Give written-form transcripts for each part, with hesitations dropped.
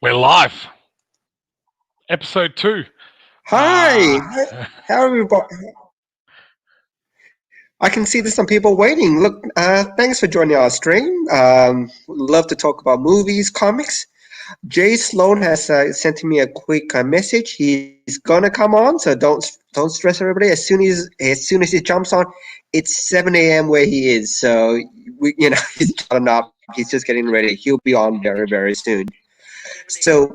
We're live. Episode 2. Hi, how are you? I can see there's some people waiting. Look, thanks for joining our stream. Love to talk about movies, comics. Jay Sloan has sent me a quick message. He's gonna come on, so don't stress everybody. As soon as he jumps on, it's 7 a.m. where he is. So he's gotten up. He's just getting ready. He'll be on very very soon. So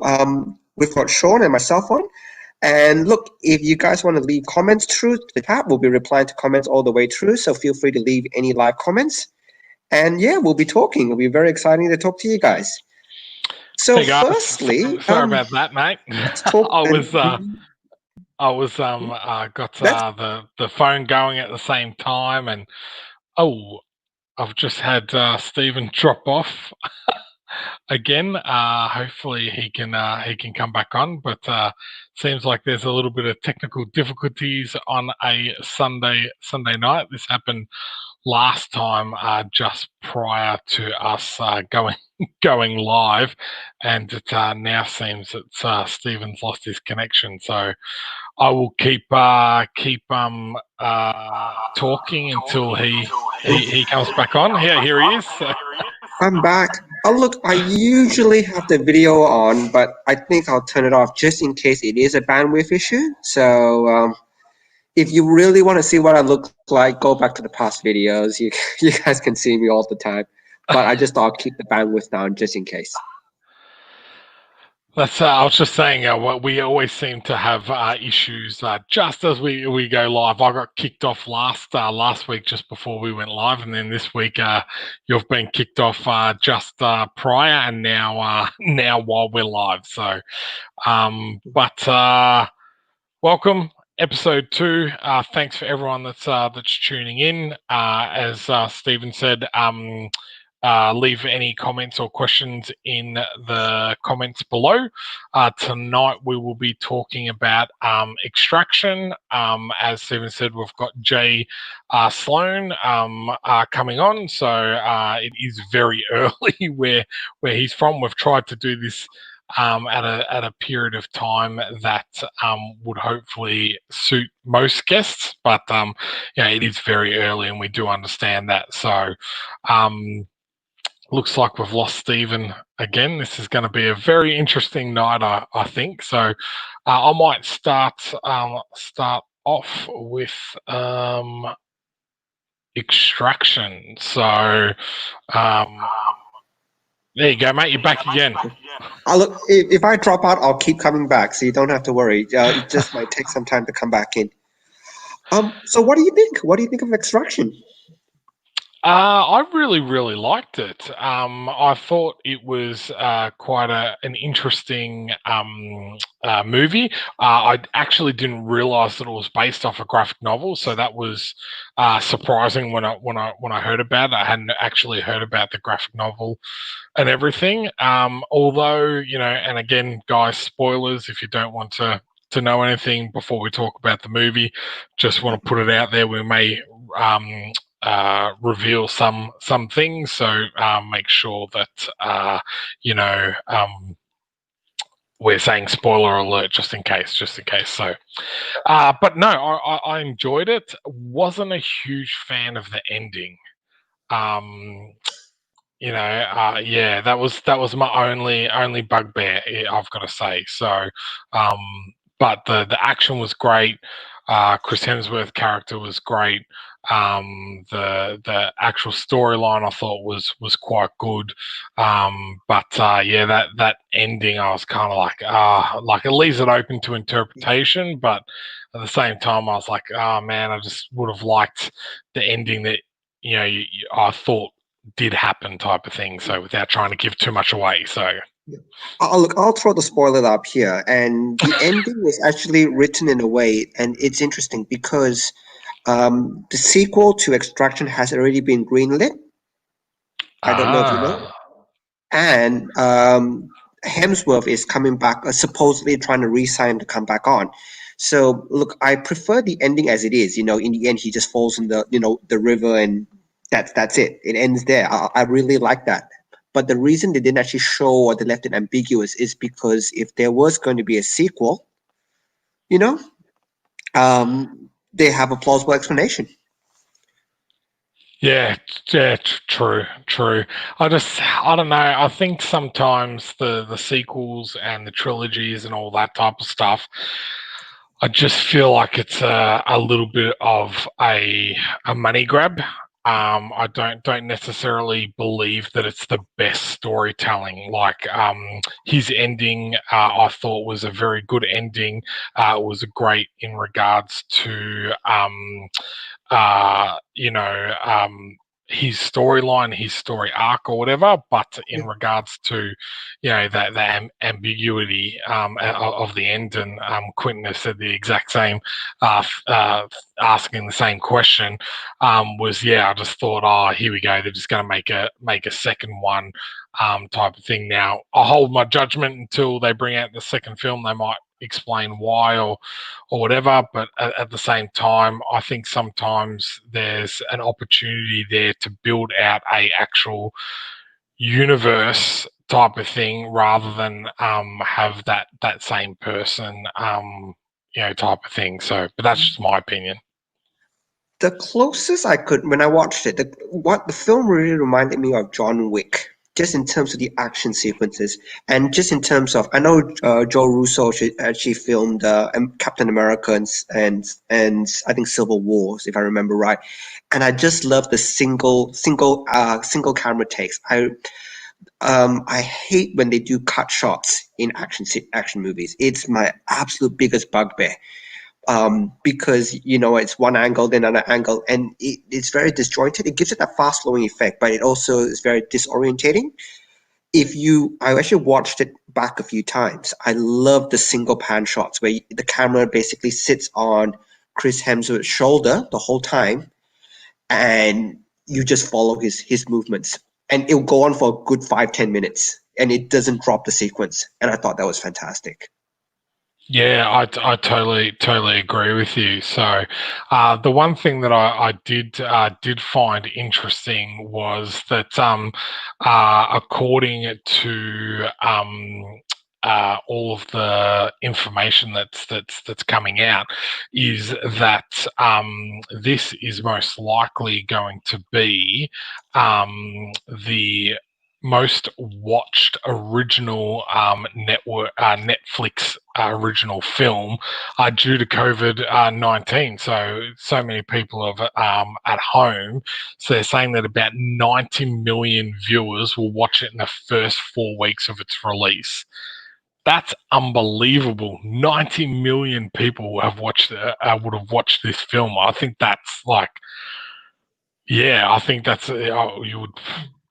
we've got Sean and myself on. And look, if you guys want to leave comments through the chat, we'll be replying to comments all the way through. So feel free to leave any live comments. And yeah, we'll be talking. It'll be very exciting to talk to you guys. So Hey guys, firstly, sorry about that, mate. let's talk. I was got the phone going at the same time, and I've just had Stephen drop off again. Hopefully he can come back on, but seems like there's a little bit of technical difficulties on a Sunday night. This happened last time, just prior to us going live, and it now seems that Stephen's lost his connection. So I will keep talking until he comes back on. Here he is. I'm back. Oh, look, I usually have the video on, but I think I'll turn it off just in case it is a bandwidth issue. So if you really want to see what I look like, go back to the past videos. You guys can see me all the time. But I just thought I'll keep the bandwidth down just in case. That's. I was just saying, we always seem to have issues just as we go live. I got kicked off last week just before we went live, and then this week you've been kicked off just prior, and now while we're live. So, welcome. Episode 2. Thanks for everyone that's tuning in. As Stephen said, leave any comments or questions in the comments below. Tonight we will be talking about Extraction. As Stephen said, we've got Jay Sloan coming on, so it is very early where he's from. We've tried to do this at a period of time that would hopefully suit most guests, but it is very early, and we do understand that. So looks like we've lost Stephen again. This is going to be a very interesting night, I think. So I might start off with Extraction. So there you go, mate. You're back again. Look, if I drop out, I'll keep coming back, so you don't have to worry. It just might take some time to come back in. So what do you think? What do you think of Extraction? I really, really liked it. I thought it was quite an interesting movie. I actually didn't realize that it was based off a graphic novel, so that was surprising when I heard about it. I hadn't actually heard about the graphic novel and everything. Although, and again, guys, spoilers if you don't want to know anything before we talk about the movie. Just want to put it out there. We may reveal some things, so make sure that we're saying spoiler alert just in case. So but no, I enjoyed it. Wasn't a huge fan of the ending. That was my only bugbear, I've got to say. So but the action was great. Chris Hemsworth character was great. The actual storyline I thought was quite good. But that ending, I was kind of like it leaves it open to interpretation, but at the same time I was like, oh man, I just would have liked the ending that I thought did happen, type of thing. So without trying to give too much away. So I'll throw the spoiler up here, and the ending was actually written in a way, and it's interesting because the sequel to Extraction has already been greenlit. I don't know if you know. And Hemsworth is coming back, supposedly trying to re-sign to come back on. So look, I prefer the ending as it is. In the end, he just falls in the river, and that's it. It ends there. I really like that. But the reason they didn't actually show or they left it ambiguous is because if there was going to be a sequel, you know, they have a plausible explanation. Yeah, yeah, true. I don't know. I think sometimes the sequels and the trilogies and all that type of stuff, I just feel like it's a little bit of a money grab. I don't necessarily believe that it's the best storytelling. Like his ending, I thought was a very good ending. It was great in regards to his storyline, his story arc, or whatever. But in Yeah. regards to, the ambiguity of the end, and Quentin has said the exact same, asking the same question, was I just thought, oh, here we go. They're just going to make a second one, type of thing. Now, I'll hold my judgment until they bring out the second film. They might explain why or whatever, but at the same time, I think sometimes there's an opportunity there to build out a actual universe type of thing rather than have that same person type of thing. So, but that's just my opinion. The closest I could when I watched it, what the film really reminded me of John Wick, just in terms of the action sequences, and just in terms of I know Joe Russo actually filmed Captain America and I think Civil Wars, if I remember right, and I just love the single camera takes. I hate when they do cut shots in action movies. It's my absolute biggest bugbear, because it's one angle then another angle, and it's very disjointed. It gives it that fast flowing effect, but it also is very disorientating. I actually watched it back a few times. I love the single pan shots where the camera basically sits on Chris Hemsworth's shoulder the whole time, and you just follow his movements, and it'll go on for a good 5-10 minutes, and it doesn't drop the sequence. And I thought that was fantastic. Yeah, I totally agree with you. So, the one thing that I did find interesting was that according to all of the information that's coming out, is that this is most likely going to be the most watched original Netflix original film due to COVID-19. So many people are at home. So they're saying that about 90 million viewers will watch it in the first 4 weeks of its release. That's unbelievable. 90 million people have watched would have watched this film. I think that's like, yeah, I think that's you would.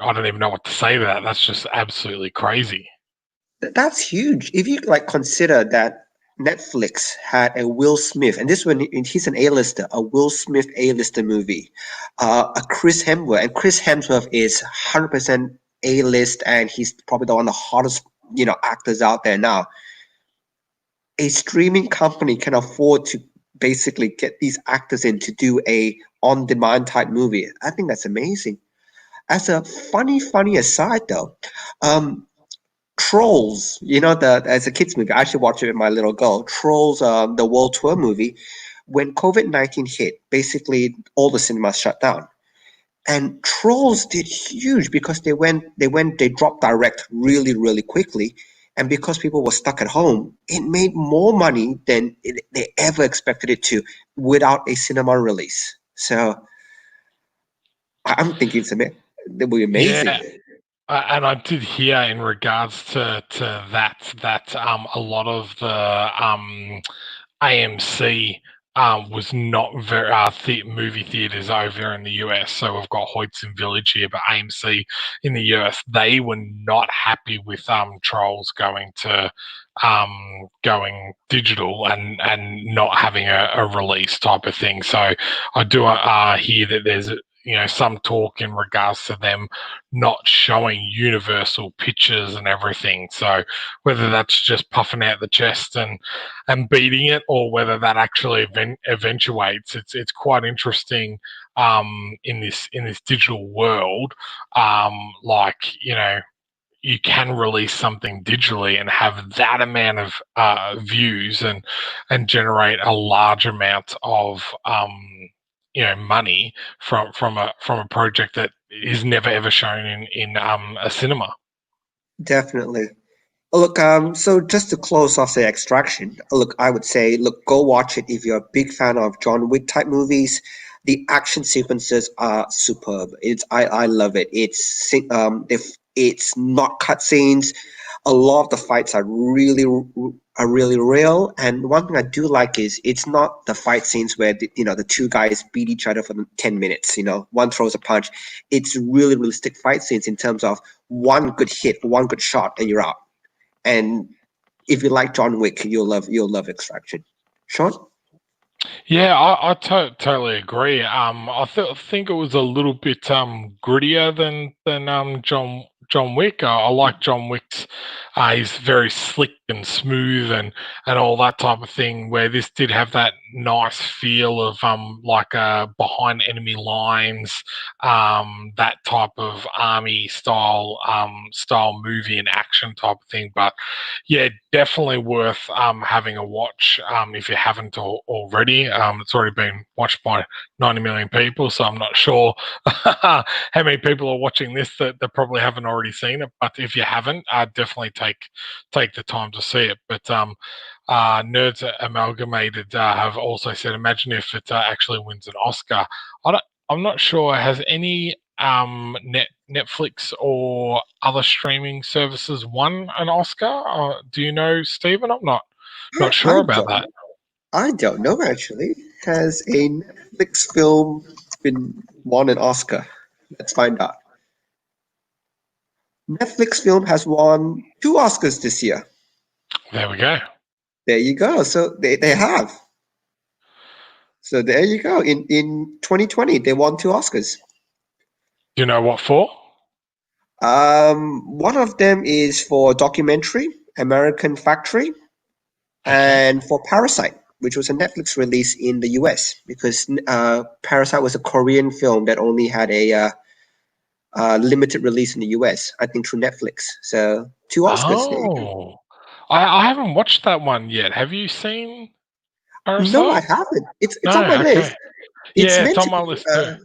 I don't even know what to say to that. That's just absolutely crazy. That's huge. If you consider that Netflix had a Will Smith, and this one he's an A-lister, a Will Smith A-lister movie, a Chris Hemsworth, and Chris Hemsworth is 100% A-list, and he's probably the one of the hottest actors out there now. A streaming company can afford to basically get these actors in to do a on-demand type movie. I think that's amazing. As a funny aside, though, Trolls, as a kids movie, I actually watched it with my little girl. Trolls, the world tour movie. When COVID-19 hit, basically all the cinemas shut down, and Trolls did huge because they dropped direct really quickly, and because people were stuck at home, it made more money than they ever expected it to without a cinema release. So I'm thinking it will be amazing. Yeah, and I did hear in regards to that a lot of the AMC was not very movie theaters over in the US. So we've got Hoytson Village here, but AMC in the US, they were not happy with Trolls going digital and not having a release type of thing. So I do hear that there's some talk in regards to them not showing universal pictures and everything. So whether that's just puffing out the chest and beating it, or whether that actually eventuates, it's quite interesting in this digital world. Like you can release something digitally and have that amount of views and generate a large amount of money from a project that is never ever shown in a cinema. Definitely. Look, so just to close off the Extraction, look, I would say, look, go watch it if you're a big fan of John Wick type movies. The action sequences are superb. I love it. If it's not cutscenes, a lot of the fights are really real. And one thing I do like is it's not the fight scenes where the two guys beat each other for 10 minutes. One throws a punch. It's really realistic fight scenes in terms of one good hit, one good shot, and you're out. And if you like John Wick, you'll love Extraction. Sean? Yeah, I totally agree. I think it was a little bit grittier than John Wick. I like John Wick's. He's very slick and smooth and all that type of thing. Where this did have that nice feel of like behind enemy lines, that type of army style movie and action type of thing. But yeah, definitely worth having a watch if you haven't already. It's already been watched by 90 million people, so I'm not sure how many people are watching this that probably haven't already seen it. But if you haven't, definitely take the time to see it. But Nerds Amalgamated have also said, imagine if it actually wins an Oscar. I'm not sure. Has any Netflix or other streaming services won an Oscar? Do you know, Stephen? I'm not I sure about don't that. I don't know actually. Has a Netflix film been won an Oscar? Let's find out. Netflix film has won 2 Oscars this year. There we go. There you go. So they have. So there you go. In 2020, they won 2 Oscars. Do you know what for? One of them is for documentary, American Factory, Okay. and for Parasite, which was a Netflix release in the US, because Parasite was a Korean film that only had a limited release in the US, I think through Netflix. So 2 Oscars. There you go. Oh, I haven't watched that one yet. Have you seen No, I Parasite? haven't. It's on No. my list. Okay. It's Yeah, it's meant on to my be list too.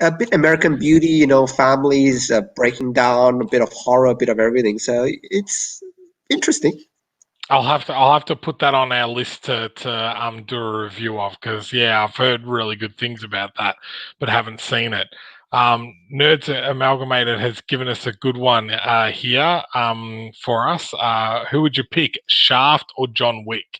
a bit American Beauty, families breaking down, a bit of horror, a bit of everything. So it's interesting. I'll have to put that on our list to do a review of, because yeah, I've heard really good things about that, but haven't seen it. Nerds Amalgamated has given us a good one here for us. Who would you pick, Shaft or John Wick?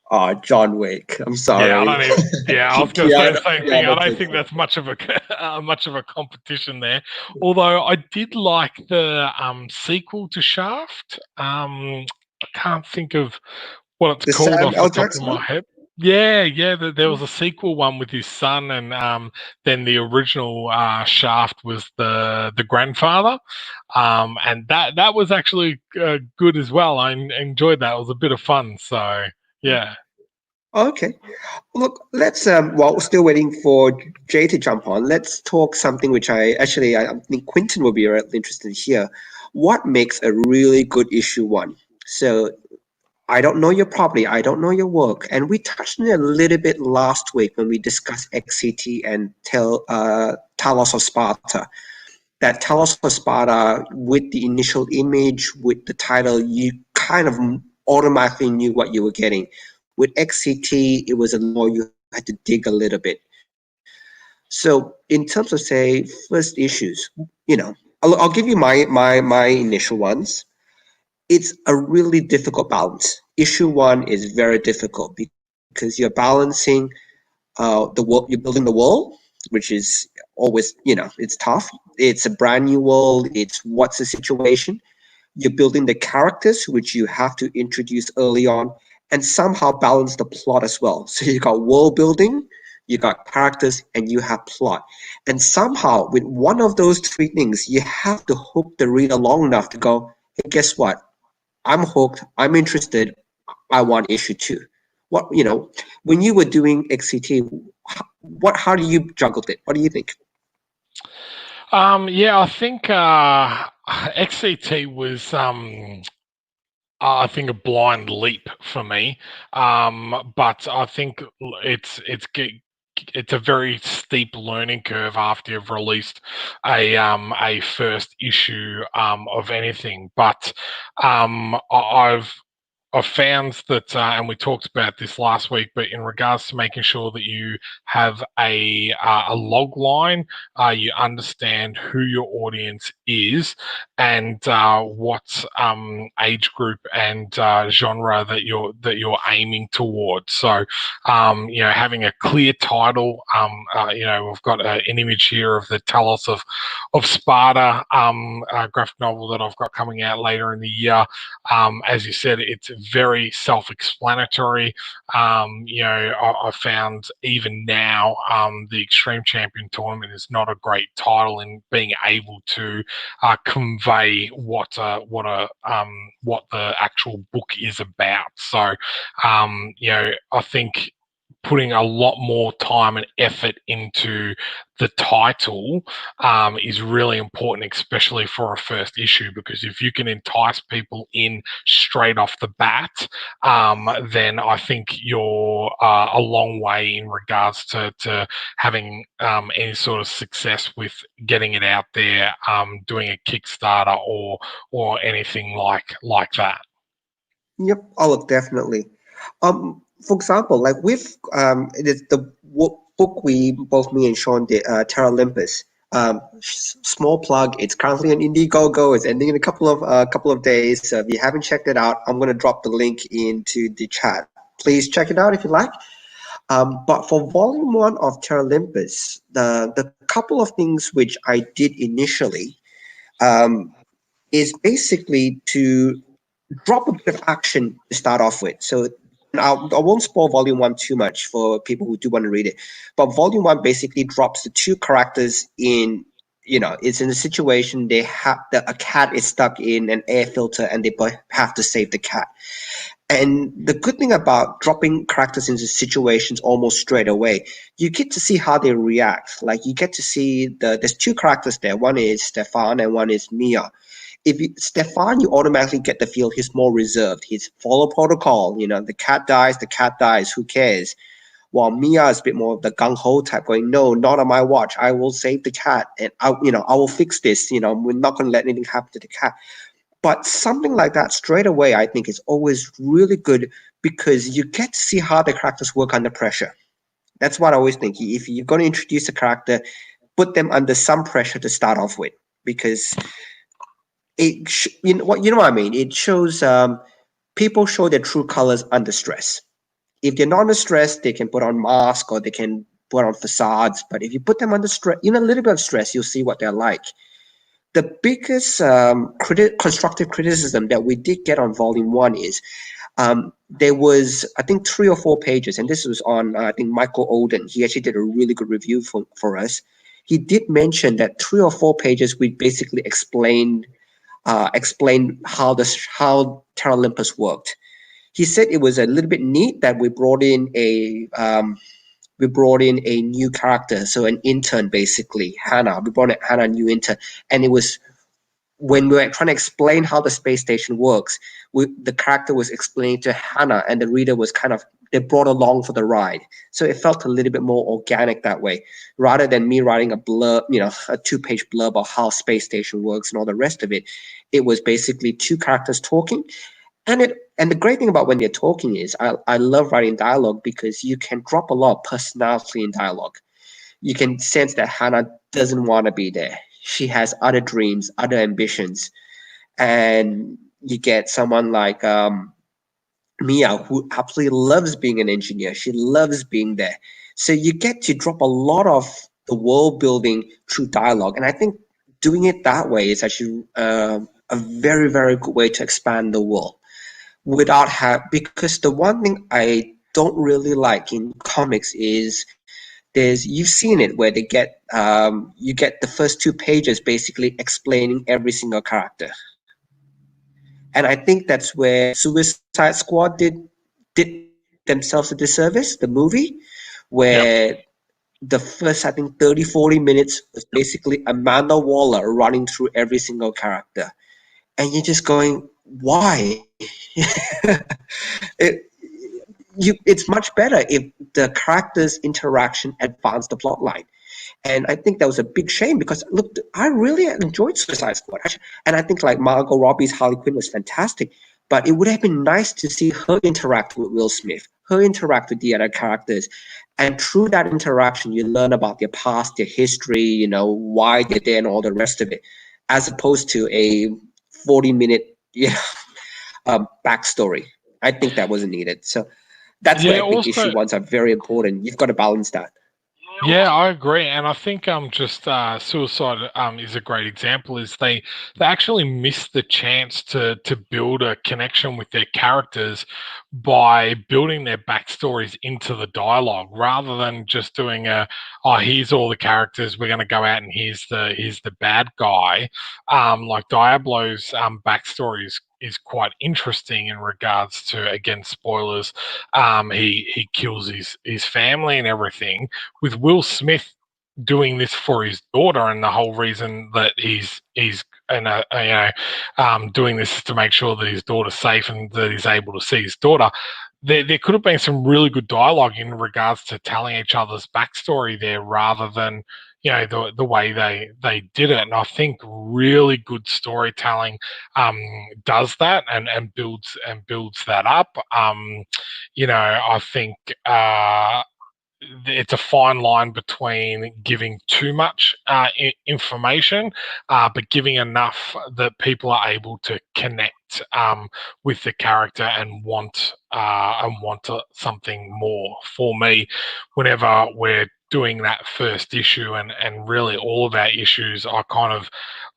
Oh, John Wick. I'm Yeah, I sorry. don't even. Yeah, I was going to say the same thing. I Keanu don't takes think it. that's much of a much of a competition there. Although I did like the sequel to Shaft. I can't think of what it's The called Sam off the L. top of Jackson my one? head. Yeah, yeah. There was a sequel one with his son, and then the original Shaft was the grandfather, and that was actually good as well. I enjoyed that. It was a bit of fun. So yeah. Okay. Look, let's while we're still waiting for Jay to jump on, let's talk something which I think Quinton will be really interested in here. What makes a really good issue one? So I don't know your property, I don't know your work, and we touched on it a little bit last week when we discussed XCT and Talos of Sparta. That Talos of Sparta, with the initial image, with the title, you kind of automatically knew what you were getting. With XCT, it was a more you had to dig a little bit. So in terms of say first issues, I'll give you my initial ones. It's a really difficult balance. Issue one is very difficult because you're balancing the world, you're building the world, which is always, it's tough. It's a brand new world. It's what's the situation. You're building the characters, which you have to introduce early on, and somehow balance the plot as well. So you got world building, you got characters, and you have plot. And somehow, with one of those three things, you have to hook the reader long enough to go, hey, guess what? I'm hooked. I'm interested. I want issue two. When you were doing XCT, how do you juggled it? What do you think? Yeah, I think XCT was I think a blind leap for me, but I think it's a very steep learning curve after you've released a first issue of anything. But I've found that, and we talked about this last week, but in regards to making sure that you have a log line, you understand who your audience is and what age group and genre that you're aiming towards. So, having a clear title. We've got an image here of the Talos of Sparta graphic novel that I've got coming out later in the year. As you said, it's very self-explanatory. I found even now the Extreme Champion Tournament is not a great title in being able to convey what the actual book is about. So, I think putting a lot more time and effort into the title is really important, especially for a first issue, because if you can entice people in straight off the bat, then I think you're a long way in regards to having any sort of success with getting it out there, doing a Kickstarter or anything like that. Yep, oh, definitely. For example, like with it is the book we both me and Sean did, Terra Olympus. Small plug. It's currently on Indiegogo. It's ending in a couple of days. So if you haven't checked it out, I'm gonna drop the link into the chat. Please check it out if you like. But for volume one of Terra Olympus, the couple of things which I did initially um, is basically to drop a bit of action to start off with. So I won't spoil volume one too much for people who do want to read it. But volume one basically drops the two characters in, it's in a situation they have a cat is stuck in an air filter and they have to save the cat. And the good thing about dropping characters into situations almost straight away, you get to see how they react. Like you get to see there's two characters there. One is Stefan and one is Mia. Stefan, you automatically get the feel he's more reserved. He's follow protocol. The cat dies. Who cares? While Mia is a bit more of the gung ho type, going, no, not on my watch. I will save the cat, and I will fix this. We're not going to let anything happen to the cat. But something like that straight away, I think, is always really good because you get to see how the characters work under pressure. That's what I always think. If you're going to introduce a character, put them under some pressure to start off with, because you know what I mean. It shows people show their true colors under stress. If they're not under stress, they can put on masks or they can put on facades. But if you put them under stress, a little bit of stress, you'll see what they're like. The biggest constructive criticism that we did get on volume one is there was, I think, 3 or 4 pages, and this was on, I think, Michael Oden. He actually did a really good review for us. He did mention that 3 or 4 pages we basically explained how Terra Olympus worked. He said it was a little bit neat that we brought in a new character, so an intern basically, Hannah. We brought in Hannah, a new intern, and it was when we were trying to explain how the space station works. The character was explaining to Hannah, and the reader was they brought along for the ride. So it felt a little bit more organic that way, rather than me writing a blurb, a 2-page blurb of how space station works and all the rest of it. It was basically 2 characters talking. And the great thing about when they're talking is I love writing dialogue because you can drop a lot of personality in dialogue. You can sense that Hannah doesn't want to be there. She has other dreams, other ambitions. And you get someone like Mia, who absolutely loves being an engineer. She loves being there. So you get to drop a lot of the world building through dialogue. And I think doing it that way is actually a very, very good way to expand the world because the one thing I don't really like in comics is you've seen it where you get the first 2 pages basically explaining every single character. And I think that's where Suicide Squad did themselves a disservice, the movie, where the first, I think, 30, 40 minutes was basically Amanda Waller running through every single character. And you're just going, why? it, it's much better if the characters' interaction advance the plot line. And I think that was a big shame because look, I really enjoyed Suicide Squad, and I think like Margot Robbie's Harley Quinn was fantastic. But it would have been nice to see her interact with Will Smith, her interact with the other characters, and through that interaction, you learn about their past, their history, why they're there, and all the rest of it, as opposed to a 40-minute, backstory. I think that wasn't needed. So that's where I think issue ones are very important. You've got to balance that. Yeah, I agree, and I think just Suicide is a great example. Is they actually missed the chance to build a connection with their characters by building their backstories into the dialogue, rather than just doing here's all the characters, we're going to go out and here's the bad guy. Like Diablo's backstory is quite interesting in regards to, again, spoilers. He kills his family and everything. With Will Smith doing this for his daughter, and the whole reason that he's doing this is to make sure that his daughter's safe and that he's able to see his daughter. There could have been some really good dialogue in regards to telling each other's backstory there, rather than the way they did it. And I think really good storytelling does that and builds that up. I think it's a fine line between giving too much information, but giving enough that people are able to connect with the character and want something more. For me, whenever we're doing that first issue, and really all of our issues, I kind of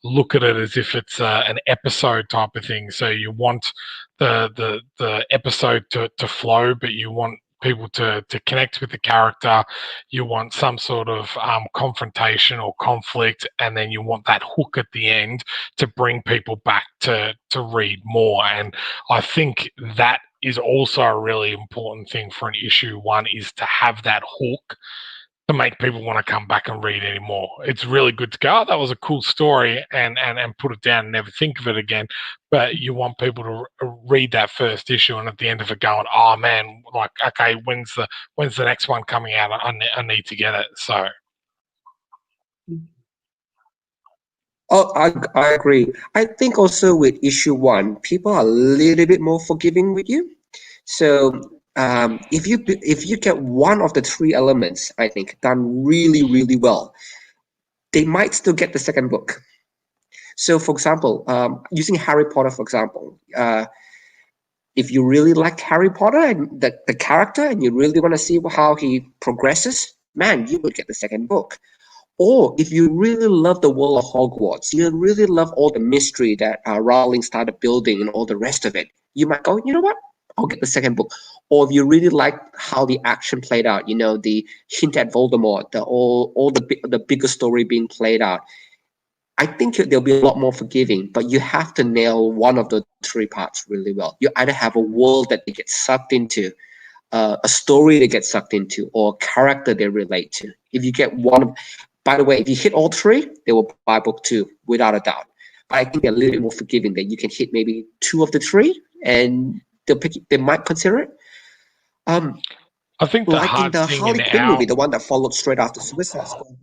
look at it as if it's an episode type of thing. So you want the episode to flow, but you want people to connect with the character. You want some sort of confrontation or conflict, and then you want that hook at the end to bring people back to read more. And I think that is also a really important thing for an issue one, is to have that hook to make people want to come back and read anymore. It's really good to go, that was a cool story, and put it down and never think of it again. But you want people to read that first issue, and at the end of it going, oh man, like, okay, when's the next one coming out? I need to get it. So. Oh, I agree. I think also with issue one, people are a little bit more forgiving with you. So if you get one of the three elements, I think, done really, really well, they might still get the second book. So, for example, using Harry Potter, for example, if you really like Harry Potter and the character, and you really want to see how he progresses, man, you would get the second book. Or if you really love the world of Hogwarts, you really love all the mystery that Rowling started building and all the rest of it, you might go, you know what? I'll get the second book. Or if you really like how the action played out, the hint at Voldemort, all the bigger story being played out, I think there'll be a lot more forgiving. But you have to nail one of the three parts really well. You either have a world that they get sucked into, a story they get sucked into, or a character they relate to. If you get one, by the way, if you hit all three, they will buy book two without a doubt. But I think they're a little bit more forgiving, that you can hit maybe two of the three, and they might consider it. I think the like in hard the thing Harley in Quinn our movie, the one that followed straight after Suicide Squad.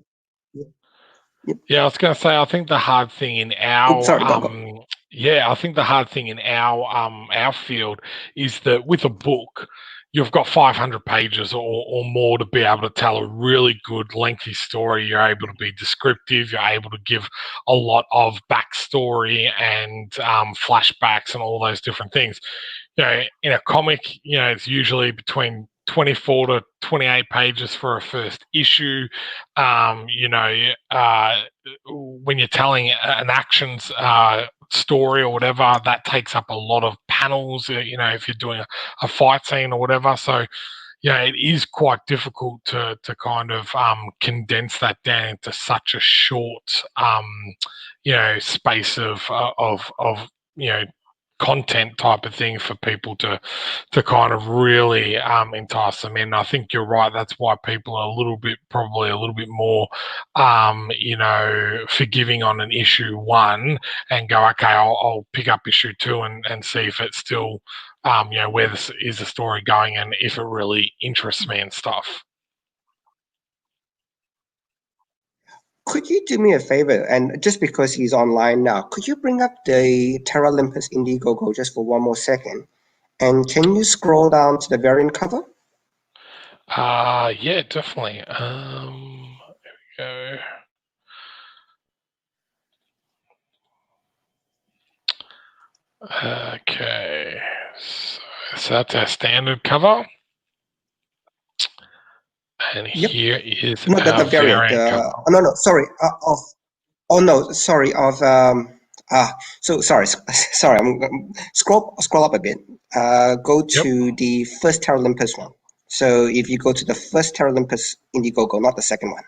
Yeah, I was going to say, I think the hard thing in Oops, our sorry, go. I think the hard thing in our field is that with a book, you've got 500 pages or more to be able to tell a really good lengthy story. You're able to be descriptive. You're able to give a lot of backstory and flashbacks and all those different things. In a comic, it's usually between 24 to 28 pages for a first issue. When you're telling an actions story or whatever, that takes up a lot of panels, if you're doing a fight scene or whatever. So, it is quite difficult to kind of condense that down into such a short, space of content type of thing for people to kind of really entice them in. I think you're right. That's why people are probably a little bit more, forgiving on an issue 1 and go, okay, I'll pick up issue 2 and see if it's still, where this is the story going and if it really interests me and stuff. Could you do me a favor? And just because he's online now, could you bring up the Terra Olympus Indiegogo just for one more second? And can you scroll down to the variant cover? Yeah, definitely. There we go. Okay, so that's our standard cover. And Yep. here is No, the our variant. variant cover. No, sorry. So sorry, sorry. Scroll up a bit. Go Yep. to the first Terra Olympus one. So if you go to the first Terra Olympus Indiegogo, not the second one.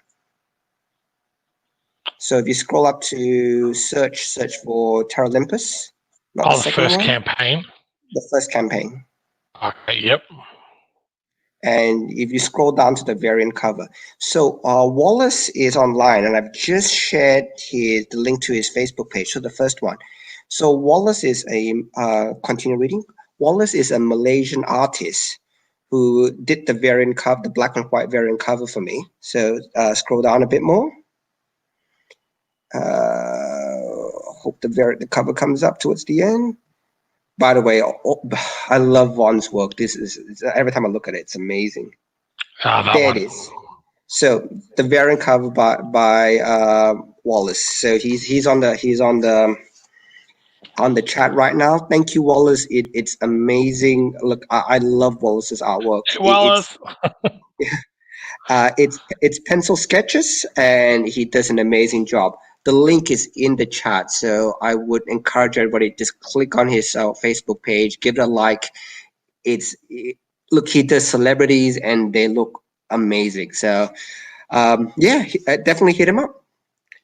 So if you scroll up to search for Terra Olympus, not the The second first one, campaign. the first campaign. Okay, yep. And if you scroll down to the variant cover, so Wallace is online, and I've just shared the link to his Facebook page. So the first one. So Wallace is continue reading. Wallace is a Malaysian artist who did the variant cover, the black and white variant cover for me. So scroll down a bit more. Hope the cover comes up towards the end. By the way, I love Vaughn's work. This is every time I look at it, it's amazing. There it is. So the variant cover by Wallace. So he's on the chat right now. Thank you, Wallace. It's amazing. Look, I love Wallace's artwork. Wallace. It's pencil sketches, and he does an amazing job. The link is in the chat, so I would encourage everybody to just click on his Facebook page, give it a like. Look, he does celebrities, and they look amazing. So, definitely hit him up.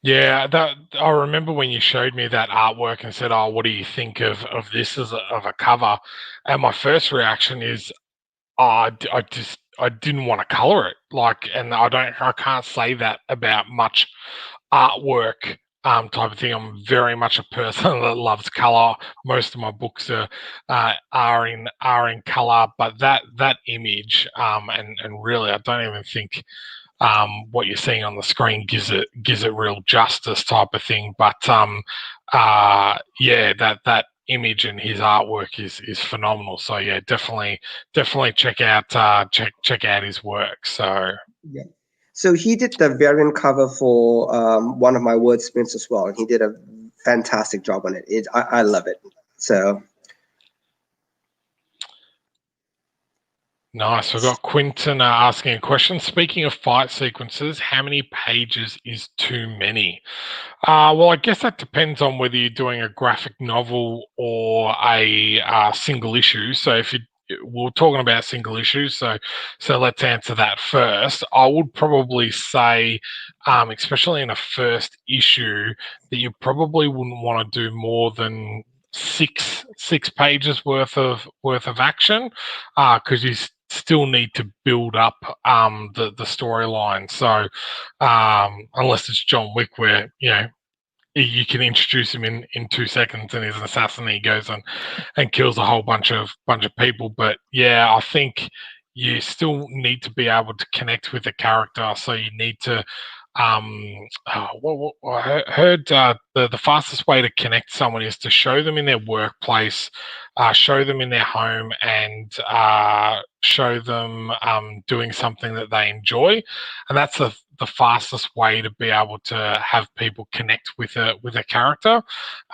Yeah, I remember when you showed me that artwork and said, "Oh, what do you think of this as a cover?" And my first reaction is, I didn't want to color it. And I can't say that about much artwork type of thing. I'm very much a person that loves color. Most of my books are in color, but that image and really, I don't even think what you're seeing on the screen gives it real justice type of thing. But that image and his artwork is phenomenal. So yeah, definitely check out his work. So yeah. So he did the variant cover for one of my wordsmiths as well, and he did a fantastic job on it. I love it. So nice. We've got Quinton asking a question. Speaking of fight sequences, how many pages is too many? Well, I guess that depends on whether you're doing a graphic novel or a single issue. So we're talking about single issues, so let's answer that first. I would probably say, especially in a first issue, that you probably wouldn't want to do more than six pages worth of action, because you still need to build up the storyline. So unless it's John Wick, where you can introduce him in 2 seconds and he's an assassin and he goes and kills a whole bunch of people. But yeah, I think you still need to be able to connect with the character. So you need to I heard the fastest way to connect someone is to show them in their workplace, show them in their home, and show them doing something that they enjoy, and that's the fastest way to be able to have people connect with a character.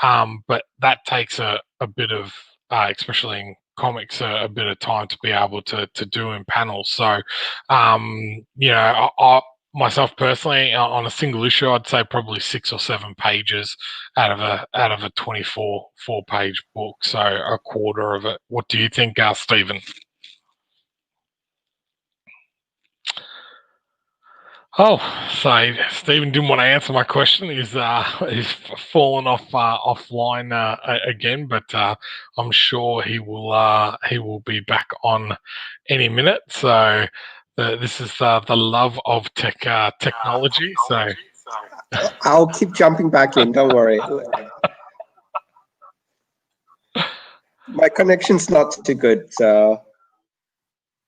But that takes a bit of, especially in comics, a bit of time to be able to do in panels. So, myself personally, on a single issue, I'd say probably 6 or 7 pages out of a 24 page book, so a quarter of it. What do you think, Stephen? Oh, so Stephen didn't want to answer my question. He's fallen off offline again, but I'm sure he will be back on any minute. So this is the love of technology. So I'll keep jumping back in. Don't worry. My connection's not too good, so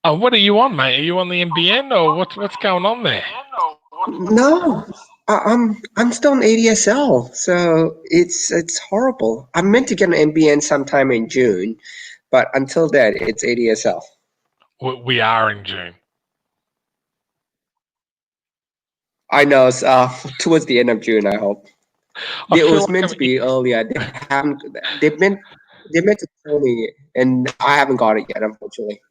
what are you on, mate? Are you on the NBN or what's going on there? no. I'm still on ADSL, so it's horrible. I'm meant to get an NBN sometime in June, but until then, it's ADSL. We are in June. I know. Towards the end of June, I hope. I It feel was like meant to be earlier. They meant to tell me, and I haven't got it yet, unfortunately.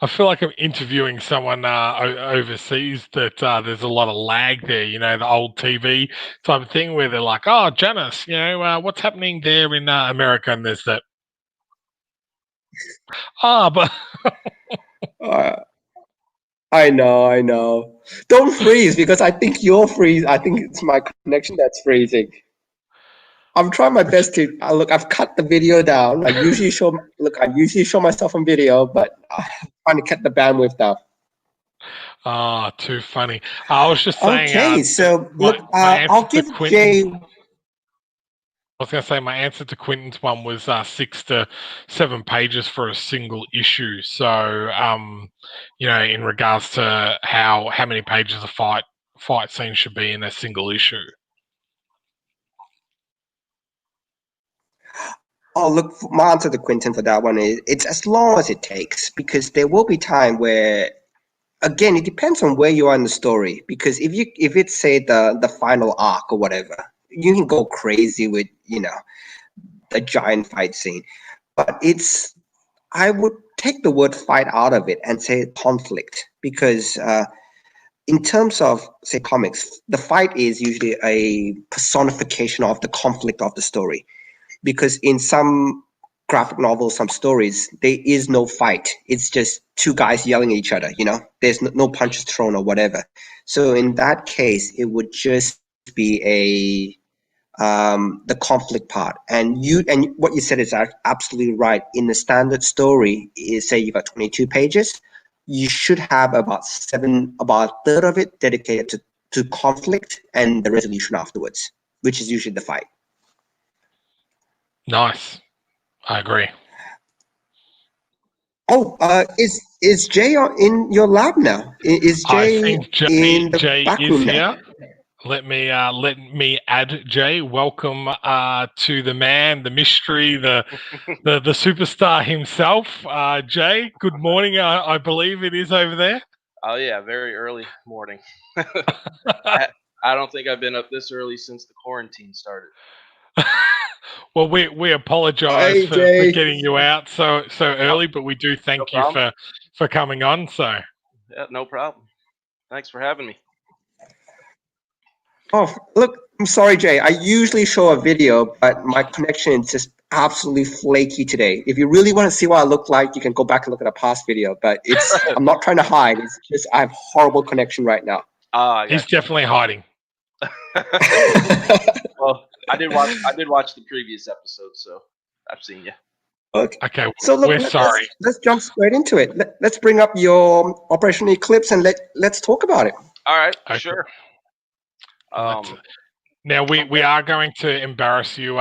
I feel like I'm interviewing someone overseas that there's a lot of lag there, the old TV type of thing where they're like, oh, Janice, what's happening there in America? And there's that, but Uh, I know, I know. Don't freeze because I think you're freeze. I think it's my connection that's freezing. I'm trying my best to look. I've cut the video down. I usually show myself on video, but I'm trying to cut the bandwidth down. too funny. I was just saying Okay, so look, my answer I'll to give Quentin. Jay. I was going to say my answer to Quentin's one was 6 to 7 pages for a single issue. So, in regards to how many pages a fight scene should be in a single issue. Oh, look, my answer to Quentin for that one is it's as long as it takes because there will be time where, again, it depends on where you are in the story. Because if it's say the final arc or whatever, you can go crazy with a giant fight scene. But I would take the word fight out of it and say conflict because in terms of say comics, the fight is usually a personification of the conflict of the story. Because in some graphic novels, some stories, there is no fight. It's just two guys yelling at each other. There's no punches thrown or whatever. So in that case, it would just be the conflict part. And what you said is absolutely right. In the standard story, is say you got 22 pages, you should have about a third of it dedicated to conflict and the resolution afterwards, which is usually the fight. Nice. I agree. Oh, is Jay in your lab now? Is I Jay think Jay in the back is room now? here. Let me add Jay. Welcome to the man, the mystery, the superstar himself, Jay. Good morning. I believe it is over there. Oh yeah, very early morning. I don't think I've been up this early since the quarantine started. Well, we apologise Hey, for Jay. getting you out so early, but we do thank you for coming on. So Yeah, no problem. Thanks for having me. Oh, look, I'm sorry, Jay. I usually show a video, but my connection is just absolutely flaky today. If you really want to see what I look like, you can go back and look at a past video. But I'm not trying to hide. It's just I have horrible connection right now. He's definitely hiding. Well, I did watch the previous episode, so I've seen you. Okay, so look, we're sorry. Let's jump straight into it. Let's bring up your Operation Eclipse and let's talk about it. All right, Okay. sure. Now we are going to embarrass you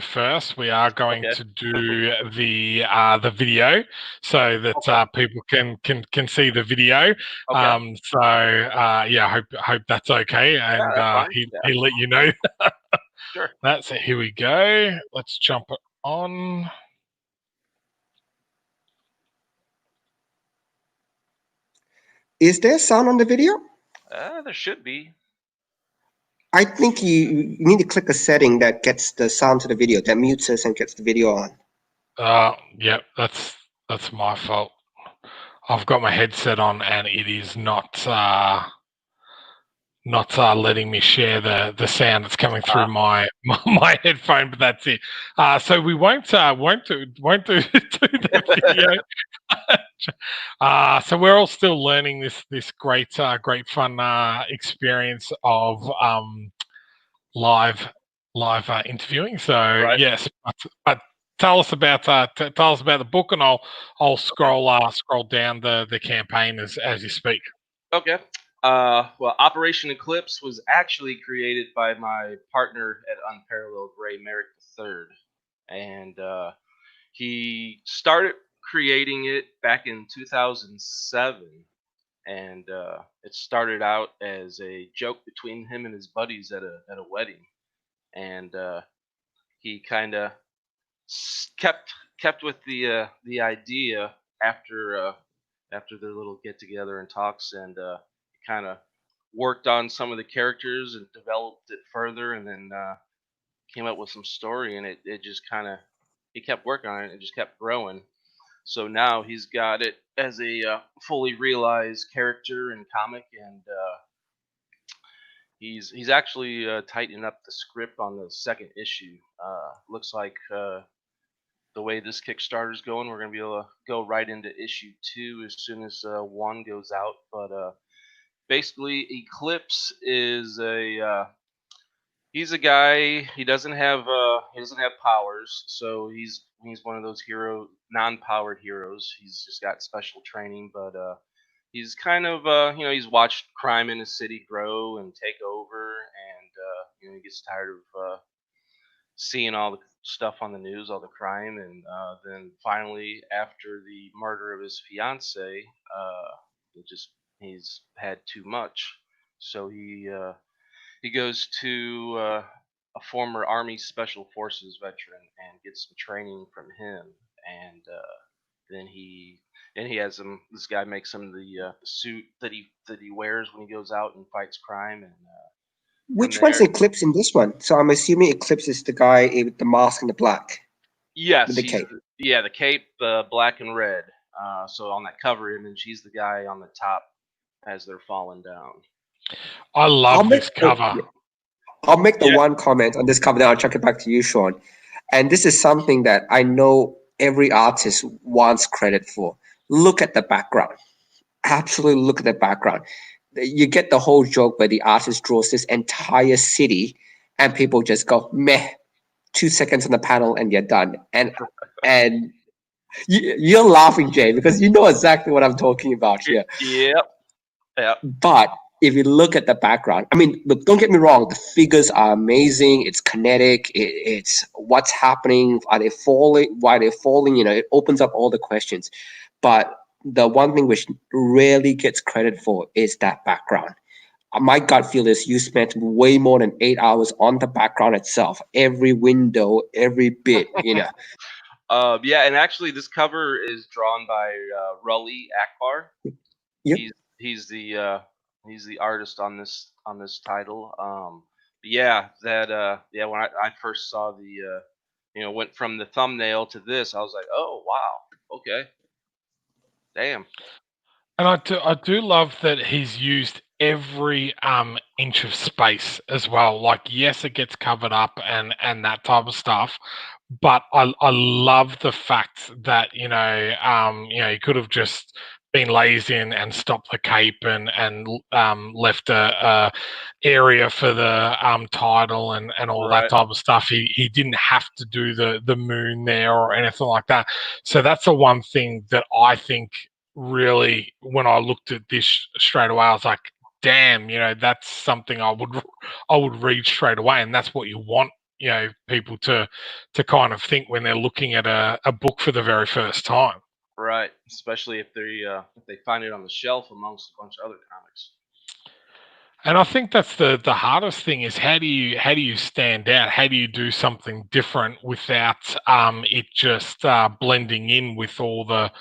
first. We are going to do the video so that people can see the video. Okay. Hope that's okay, and that's he let you know. Sure. That's it. Here we go. Let's jump it on. Is there sound on the video? There should be. I think you need to click a setting that gets the sound to the video, that mutes us and gets the video on. Yep, that's my fault. I've got my headset on and it is not not letting me share the sound that's coming through my headphone, but that's it. So we won't do the video. So we're all still learning this great fun experience of live interviewing. So yes, but tell us about the book, and I'll scroll down the campaign as you speak. Okay. Well, Operation Eclipse was actually created by my partner at Unparalleled, Ray Merrick III, and he started creating it back in 2007, and it started out as a joke between him and his buddies at a wedding, and he kind of kept with the idea after their little get together and talks, and kind of worked on some of the characters and developed it further, and then came up with some story, and it just kind of he kept working on it and it just kept growing. So now he's got it as a fully realized character and comic, and he's actually tightening up the script on the second issue. Looks like the way this Kickstarter is going, we're going to be able to go right into issue 2 as soon as 1 goes out. But basically, Eclipse is he's a guy. He doesn't have powers, so he's one of those non-powered heroes. He's just got special training, but he's kind of he's watched crime in his city grow and take over, and he gets tired of seeing all the stuff on the news, all the crime, and then finally, after the murder of his fiance, it just he's had too much, so he goes to a former Army Special Forces veteran and gets some training from him, and then he has him. This guy makes him the suit that he wears when he goes out and fights crime, and Which one's Eclipse in this one? So I'm assuming Eclipse is the guy with the mask and the black. Yes, with the cape. The cape, black and red. So on that cover image, he's the guy on the top as they're falling down. I love this cover. I'll make the one comment on this cover, then I'll chuck it back to you, Sean. And this is something that I know every artist wants credit for. Look at the background. Absolutely look at the background. You get the whole joke where the artist draws this entire city and people just go, meh, 2 seconds on the panel and you're done. And you're laughing, Jay, because you know exactly what I'm talking about here. Yep. But if you look at the background, I mean, look, don't get me wrong, the figures are amazing. It's kinetic. It's what's happening. Are they falling? Why are they falling? It opens up all the questions. But the one thing which rarely gets credit for is that background. My gut feel is you spent way more than 8 hours on the background itself, every window, every bit, Yeah, and actually, this cover is drawn by Rully Akbar. Yep. He's the artist on this title. When I first saw the went from the thumbnail to this, I was like, oh wow, okay, damn. And I do love that he's used every inch of space as well. Like, yes, it gets covered up and that type of stuff, but I love the fact that he could have just been lazy and stopped the cape and left a area for the title and all that type of stuff. He didn't have to do the moon there or anything like that. So that's the one thing that I think really, when I looked at this straight away, I was like, damn, that's something I would read straight away, and that's what you want people to kind of think when they're looking at a book for the very first time. Right, especially if they find it on the shelf amongst a bunch of other comics. And I think that's the hardest thing is how do you stand out? How do you do something different without it just blending in with all the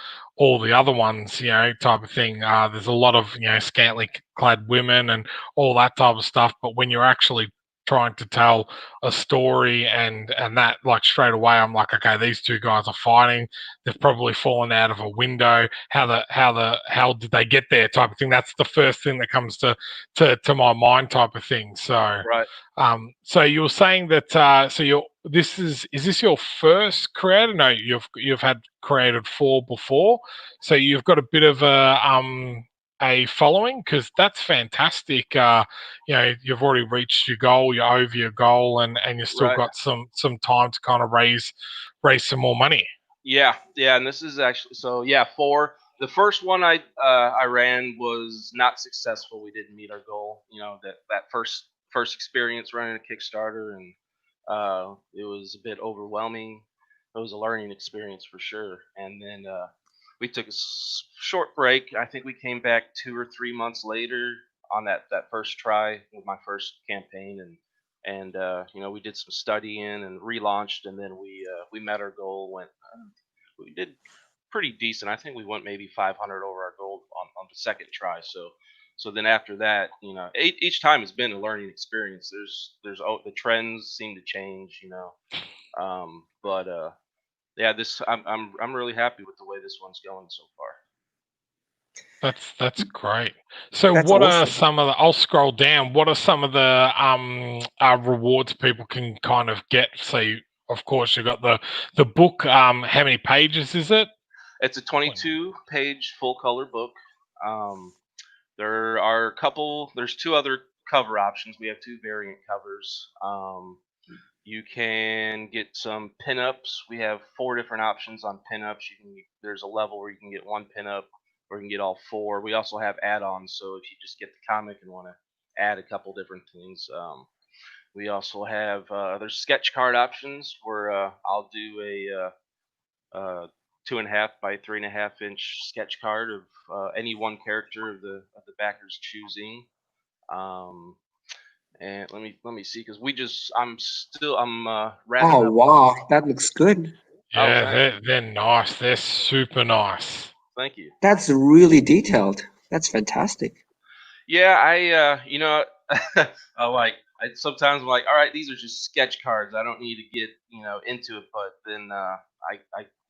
other ones, type of thing. There's a lot of scantily clad women and all that type of stuff, but when you're actually trying to tell a story, and that, like, straight away I'm like, okay, these two guys are fighting. They've probably fallen out of a window. How did they get there? Type of thing. That's the first thing that comes to my mind, type of thing. So. Right. So you were saying that so is this your first creator? No, you've had created 4 before, so you've got a bit of a following, because that's fantastic. You've already reached your goal, you're over your goal, and you've still Right. got some time to kind of raise some more money. Yeah, yeah, and this is actually so yeah. For the first one I ran was not successful. We didn't meet our goal. You know, that first experience running a Kickstarter, and it was a bit overwhelming. It was a learning experience for sure. And then we took a short break. I think we came back 2 or 3 months later on that first try with my first campaign, and you know, we did some studying and relaunched, and then we met our goal. We did pretty decent. I think we went maybe 500 over our goal on the second try. So then after that, you know, each time has been a learning experience. The trends seem to change, you know. But yeah, this I'm really happy with the way this one's going so far. That's great. So That's what are awesome. some of the? I'll scroll down. What are some of the rewards people can kind of get? So of course you've got the book. How many pages is it? It's a 22-page full color book. Um, there are a couple. There's two other cover options. We have two variant covers. You can get some pinups. We have 4 different options on pinups. There's a level where you can get one pinup, or you can get all 4. We also have add-ons. So if you just get the comic and want to add a couple different things, we also have there's sketch card options where I'll do a 2.5 by 3.5 inch sketch card of any one character of the backer's choosing. Um, and let me see, because I'm wrapping Oh up. wow, that looks good. Oh, Yeah, they're nice. They're super nice. thank you. That's really detailed. That's fantastic. Yeah, you know, I like. Sometimes I'm like, all right, these are just sketch cards. I don't need to get, you know, into it. But then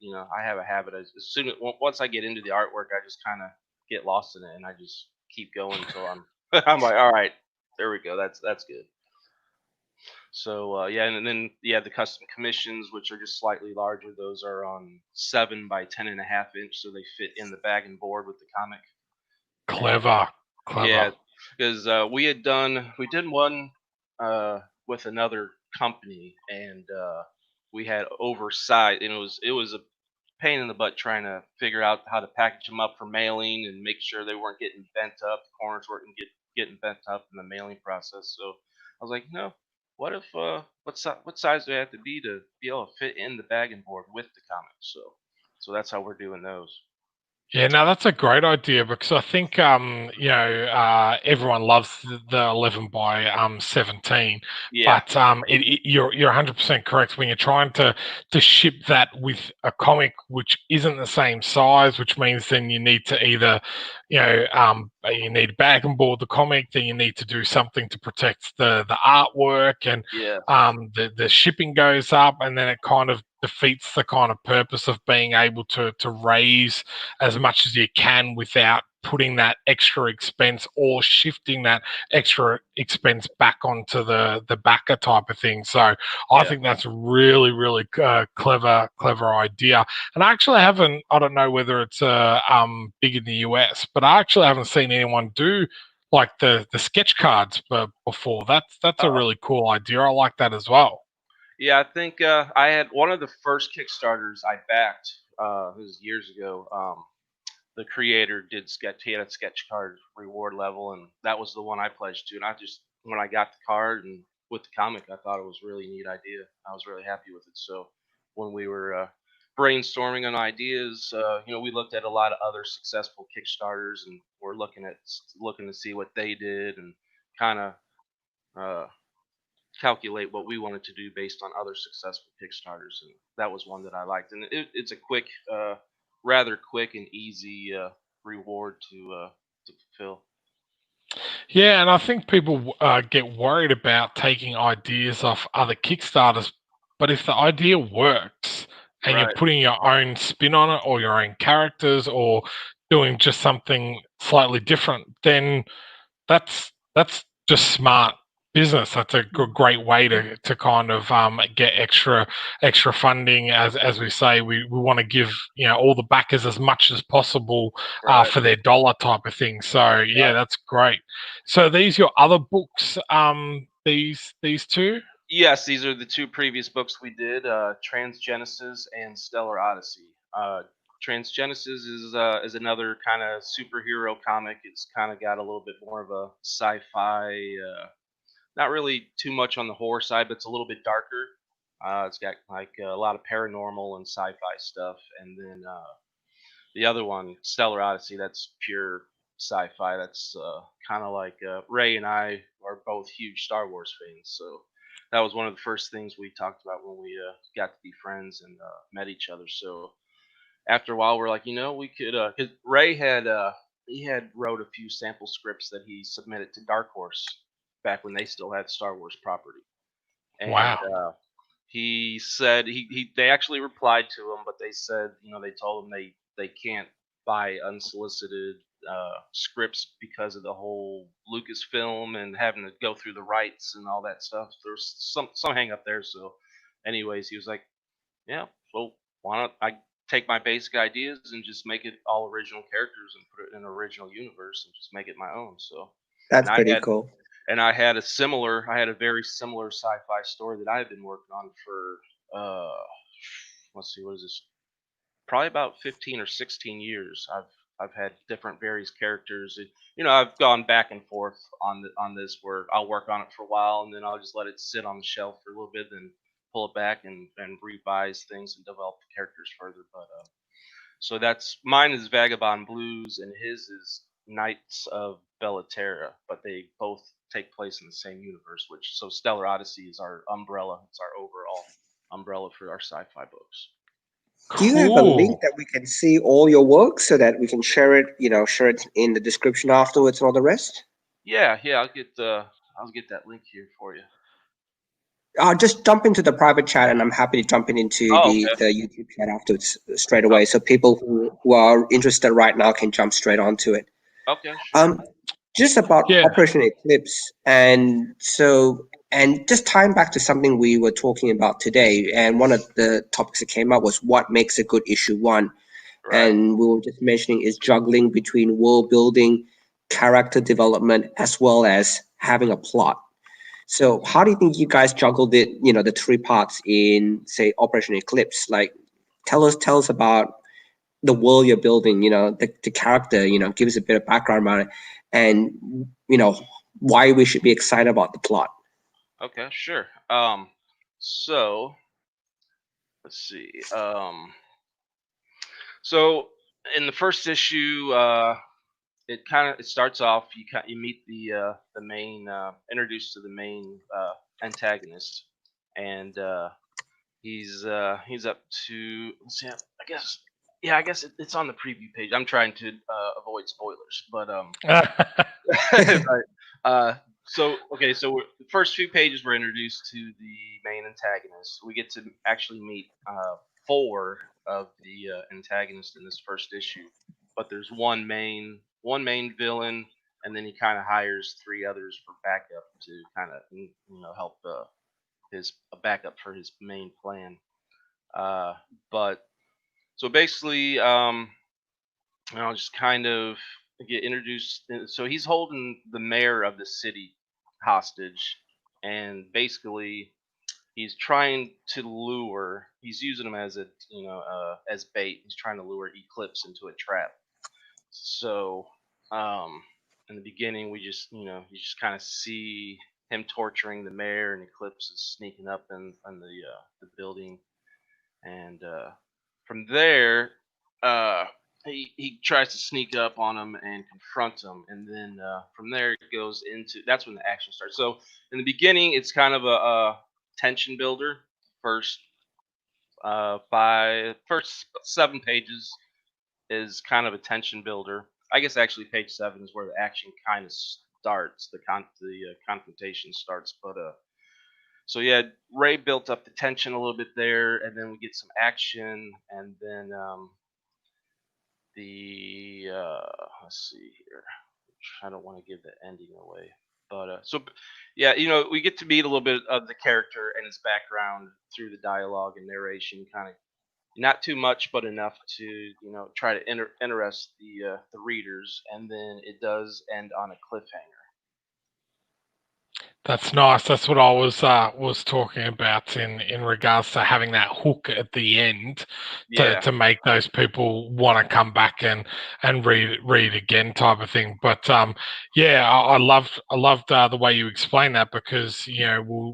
you know, I have a habit. Once I get into the artwork, I just kind of get lost in it, and I just keep going until I'm I'm like, all right, there we go. That's good. So yeah, and then yeah, the custom commissions, which are just slightly larger, those are on 7 by 10.5 inch, so they fit in the bag and board with the comic. And Clever, yeah, clever. because we did one with another company, and we had oversized, and it was a pain in the butt trying to figure out how to package them up for mailing and make sure they weren't getting bent up, the corners weren't getting bent up in the mailing process. So I was like, no, what if what size do they have to be able to fit in the bag and board with the comics? So that's how we're doing those. Yeah, no, that's a great idea, because I think everyone loves the 11 by 17, Yeah, but you're 100% correct when you're trying to ship that with a comic which isn't the same size, which means then you need to either you need to bag and board the comic, then you need to do something to protect the artwork, and yeah, the shipping goes up, and then it kind of defeats the kind of purpose of being able to raise as much as you can without putting that extra expense or shifting that extra expense back onto the backer, type of thing. So I yeah. think that's a really clever idea. And I don't know whether it's big in the US, but I actually haven't seen anyone do like the sketch cards before. That's a Uh, really cool idea. I like that as well. Yeah, I think I had one of the first Kickstarters I backed. This was years ago. The creator did sketch. He had a sketch card reward level, and that was the one I pledged to. And I just, when I got the card and with the comic, I thought it was a really neat idea. I was really happy with it. So when we were brainstorming on ideas, you know, we looked at a lot of other successful Kickstarters, and we're looking to see what they did, and kind of uh, calculate what we wanted to do based on other successful Kickstarters, and that was one that I liked. And it's a rather quick and easy reward to fulfill. Yeah, and I think people get worried about taking ideas off other Kickstarters, but if the idea works and you're Right. putting your own spin on it or your own characters or doing just something slightly different, then that's just smart business. That's a great way to kind of get extra funding. As we say, we want to give all the backers as much as possible Right. for their dollar type of thing. So yeah, Right. that's great. So these your other books? These two? Yes, these are the two previous books we did, Transgenesis and Stellar Odyssey. Transgenesis is another kind of superhero comic. It's kind of got a little bit more of a sci-fi, not really too much on the horror side, but it's a little bit darker. It's got like a lot of paranormal and sci-fi stuff, and then the other one, Stellar Odyssey, that's pure sci-fi. That's kind of like Ray and I are both huge Star Wars fans, so that was one of the first things we talked about when we got to be friends and met each other. So after a while, we're like, we could, because Ray had he had wrote a few sample scripts that he submitted to Dark Horse back when they still had Star Wars property, and Wow. he said they actually replied to him, but they said they told him they can't buy unsolicited scripts because of the whole Lucasfilm and having to go through the rights and all that stuff. There's some hang up there. So, anyways, he was like, yeah, well, why don't I take my basic ideas and just make it all original characters and put it in an original universe and just make it my own. So, and That's I pretty had cool. I had a very similar sci-fi story that I had been working on for uh let's see, what is this? Probably about 15 or 16 years. I've had different various characters. I've gone back and forth on this where I'll work on it for a while and then I'll just let it sit on the shelf for a little bit, then pull it back and revise things and develop the characters further. But so that's mine is Vagabond Blues and his is Knights of Bellaterra, but they both take place in the same universe. Which so Stellar Odyssey is our umbrella. It's our overall umbrella for our sci-fi books. Do you have a link Cool. that we can see all your work so that we can share it, share it in the description afterwards and all the rest? Yeah, I'll get that link here for you. I'll just jump into the private chat and I'm happy to jump into Oh, the okay. YouTube chat afterwards straight away. So people who are interested right now can jump straight onto it. Okay, sure. Um, just about Yeah. Operation Eclipse, and just tying back to something we were talking about today, and one of the topics that came up was what makes a good issue one, Right. and we were just mentioning is juggling between world building, character development, as well as having a plot. So how do you think you guys juggled it? The three parts in say Operation Eclipse. Like, tell us about the world you're building, the character, give us a bit of background about it, and why we should be excited about the plot. Okay, sure. So let's see. So in the first issue, it starts off. You meet the main introduced to the main antagonist, and he's up to let's see. I guess I guess it's on the preview page. I'm trying to avoid spoilers, but right. Uh, the first few pages we're introduced to the main antagonist. We get to actually meet four of the antagonists in this first issue, but there's one main villain, and then he kind of hires three others for backup to kind of help his a backup for his main plan. But so basically, I'll just kind of get introduced. So he's holding the mayor of the city hostage, and basically he's trying to lure. He's using him as as bait. He's trying to lure Eclipse into a trap. So um, in the beginning, we just you just kind of see him torturing the mayor, and Eclipse is sneaking up in the building, and from there, uh, he tries to sneak up on him and confront him, and then from there it goes into that's when the action starts. So in the beginning, it's kind of a tension builder. First, first 7 pages is kind of a tension builder. I guess actually page 7 is where the action kind of starts, the confrontation starts. But so yeah, Ray built up the tension a little bit there, and then we get some action, and then let's see here. I don't want to give the ending away, but yeah, we get to meet a little bit of the character and his background through the dialogue and narration, kind of not too much, but enough to try to interest the readers, and then it does end on a cliffhanger. That's nice. That's what I was talking about in regards to having that hook at the end Yeah, to make those people want to come back and read again type of thing. But yeah, I loved the way you explained that, because we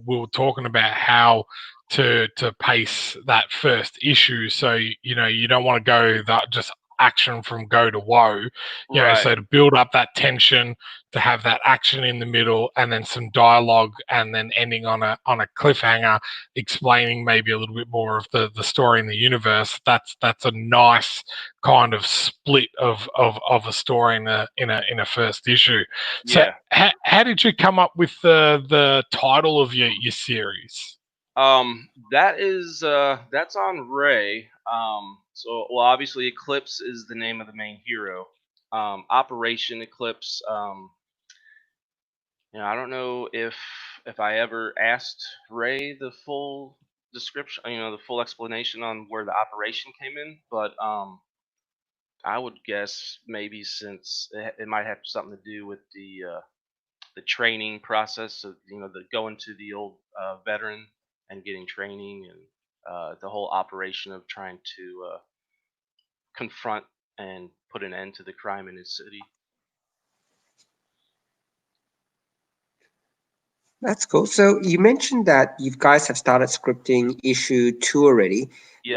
were talking about how to pace that first issue, so you don't want to go that just action from go to woe, right. so to build up that tension, to have that action in the middle, and then some dialogue, and then ending on a cliffhanger, explaining maybe a little bit more of the story in the universe. That's a nice kind of split of a story in a first issue. So Yeah. how did you come up with the title of your series? That's on Ray. So well, obviously Eclipse is the name of the main hero. Operation Eclipse. I don't know if I ever asked Ray the full description, the full explanation on where the operation came in, but I would guess maybe since it might have something to do with the training process of the going to the old veteran and getting training, and the whole operation of trying to confront and put an end to the crime in his city. That's cool. So you mentioned that you guys have started scripting issue 2 already.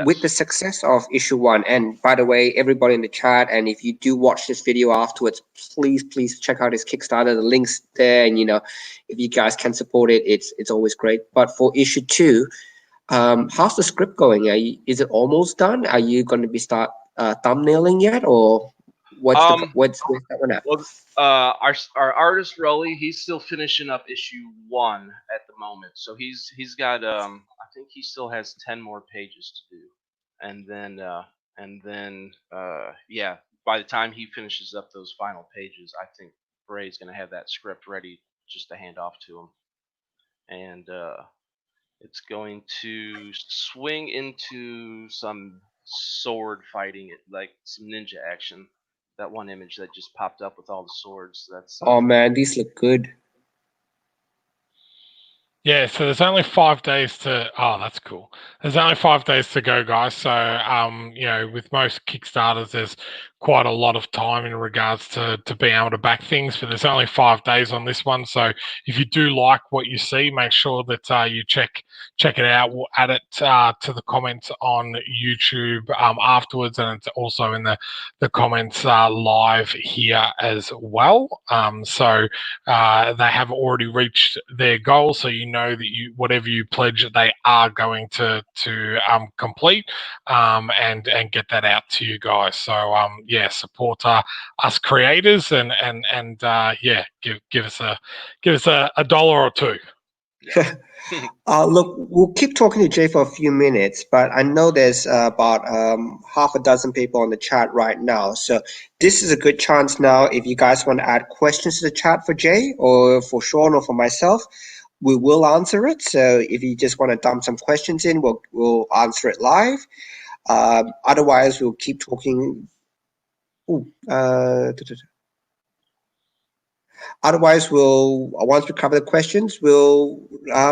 With the Yes. success of issue 1, and by the way, everybody in the chat, and if you do watch this video afterwards, please check out his Kickstarter. The link's there, and if you guys can support it, it's always great. But for issue 2, how's the script going? Is it almost done? Are you going to be start thumbnailing yet, or what's Um. where's that one at? Well, our artist Rolly, he's still finishing up issue 1 at the moment, so he's got I think he still has 10 more pages to do, and then yeah, by the time he finishes up those final pages, I think Ray's gonna have that script ready just to hand off to him, and it's going to swing into some sword fighting, like some ninja action. That one image that just popped up with all the swords. That's Oh man, these look good. Yeah, so there's only 5 days to. Oh, that's cool. There's only 5 days to go, guys. So, with most Kickstarters, there's quite a lot of time in regards to being able to back things, but there's only 5 days on this one. So, if you do like what you see, make sure that you check it out. We'll add it to the comments on YouTube afterwards, and it's also in the comments live here as well. So they have already reached their goal, so that whatever you pledge, they are going to complete, and get that out to you guys. So yeah, support us creators, and yeah, give us a dollar or two. yeah. Look, we'll keep talking to Jay for a few minutes, but I know there's about half a dozen people on the chat right now. So this is a good chance now. If you guys want to add questions to the chat for Jay or for Sean or for myself, we will answer it. So if you just want to dump some questions in, we'll answer it live. Otherwise, we'll keep talking. Otherwise, once we cover the questions, we'll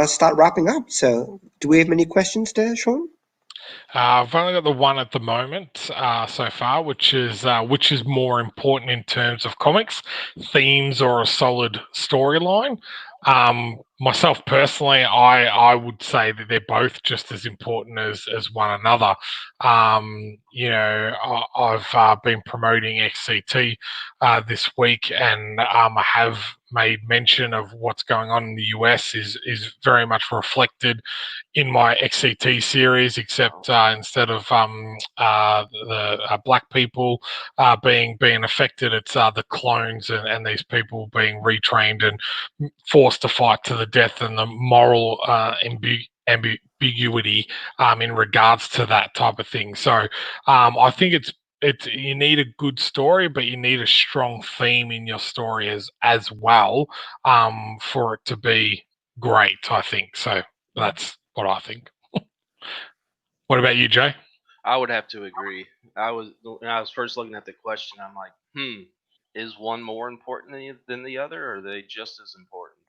start wrapping up. So, do we have any questions there, Sean? I've only got the one at the moment so far, which is more important in terms of comics themes or a solid storyline. myself personally, I would say that they're both just as important as one another. I've been promoting XCT this week, and I have made mention of what's going on in the US is very much reflected in my XCT series, except instead of the black people being affected, it's the clones and these people being retrained and forced to fight to the death, and the moral ambiguity in regards to that type of thing. So I think it's you need a good story, but you need a strong theme in your story as well for it to be great, I think. So that's what I think. What about you, Jay? I would have to agree. When I was first looking at the question, I'm like, is one more important than the other, or are they just as important?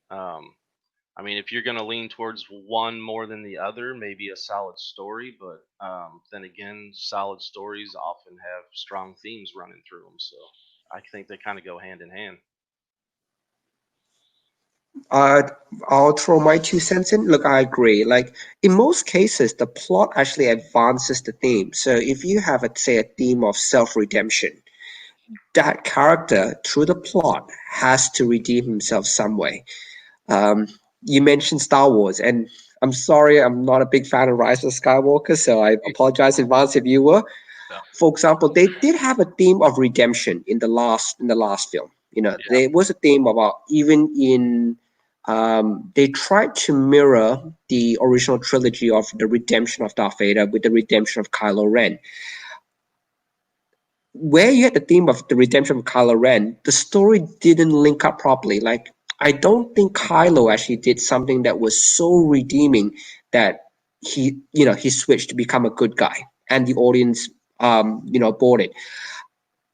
Um, I mean, if you're going to lean towards one more than the other, maybe a solid story, but then again, solid stories often have strong themes running through them. So I think they kind of go hand in hand. I'll throw my 2 cents in. Look, I agree. Like in most cases, the plot actually advances the theme. So if you have, say, a theme of self-redemption, that character through the plot has to redeem himself some way. Um, you mentioned Star Wars, and I'm sorry, I'm not a big fan of Rise of Skywalker, so I apologize in advance if you were. Yeah. For example, they did have a theme of redemption in the last film. Yeah. There was a theme about even in they tried to mirror the original trilogy of the redemption of Darth Vader with the redemption of Kylo Ren. Where you had the theme of the redemption of Kylo Ren, the story didn't link up properly. Like I don't think Kylo actually did something that was so redeeming that he switched to become a good guy, and the audience bought it.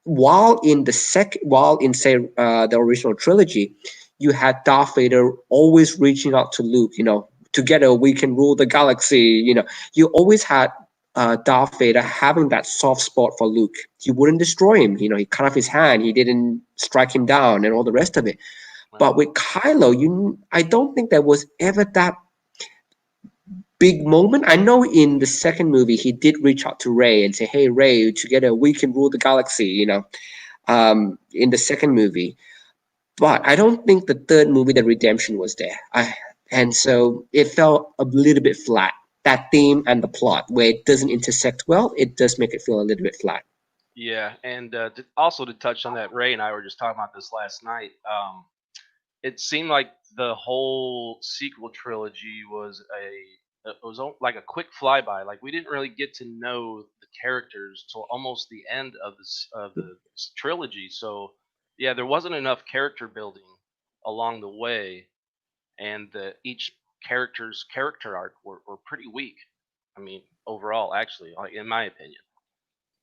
While in say the original trilogy, you had Darth Vader always reaching out to Luke. Together we can rule the galaxy. You always had Darth Vader having that soft spot for Luke. He wouldn't destroy him. He cut off his hand. He didn't strike him down, and all the rest of it. But with Kylo, I don't think there was ever that big moment. I know in the second movie he did reach out to Rey and say, "Hey, Rey, together we can rule the galaxy." In the second movie, but I don't think the third movie, the redemption, was there. And so it felt a little bit flat. That theme and the plot, where it doesn't intersect well, it does make it feel a little bit flat. Yeah, and also to touch on that, Ray and I were just talking about this last night. It seemed like the whole sequel trilogy was like a quick flyby. Like we didn't really get to know the characters till almost the end of the trilogy. So yeah, there wasn't enough character building along the way, and each character's character arc were pretty weak. I mean, overall, actually, like in my opinion.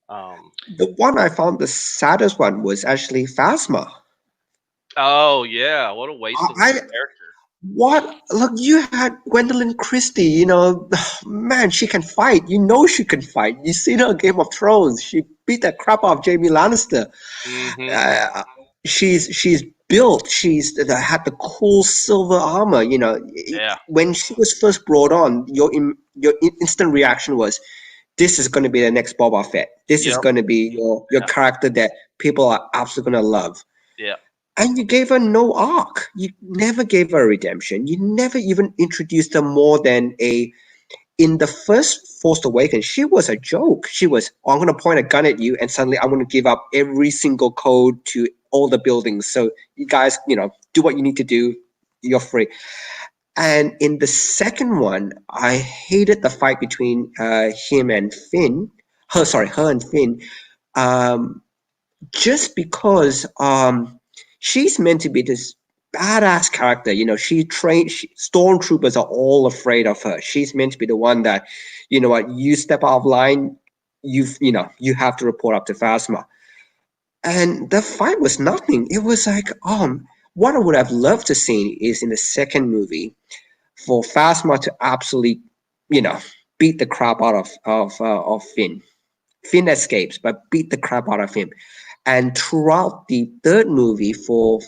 The one I found the saddest one was actually Phasma. Oh yeah, what a waste of a I character. What? Look, you had Gwendolyn Christie. Man, she can fight. She can fight. You seen her on Game of Thrones. She beat the crap out of Jamie Lannister. Mm-hmm. Uh, she's built. She's had the cool silver armor. Yeah. When she was first brought on, your instant reaction was, "This is going to be the next Boba Fett. This is Yep. going to be your character that people are absolutely going to love." Yeah. And you gave her no arc. You never gave her a redemption. You never even introduced her more than in the first Force Awakens, she was a joke. She was, "Oh, I'm going to point a gun at you, and suddenly I'm going to give up every single code to all the buildings. So you guys, do what you need to do. You're free." And in the second one, I hated the fight between him and Finn. Her and Finn. Um, just because she's meant to be this badass character. Stormtroopers are all afraid of her. She's meant to be the one that, what, you step out of line, you have to report up to Phasma. And the fight was nothing. It was like, what I would have loved to see is in the second movie for Phasma to absolutely, beat the crap out of Finn. Finn escapes, but beat the crap out of him. And throughout the third movie, for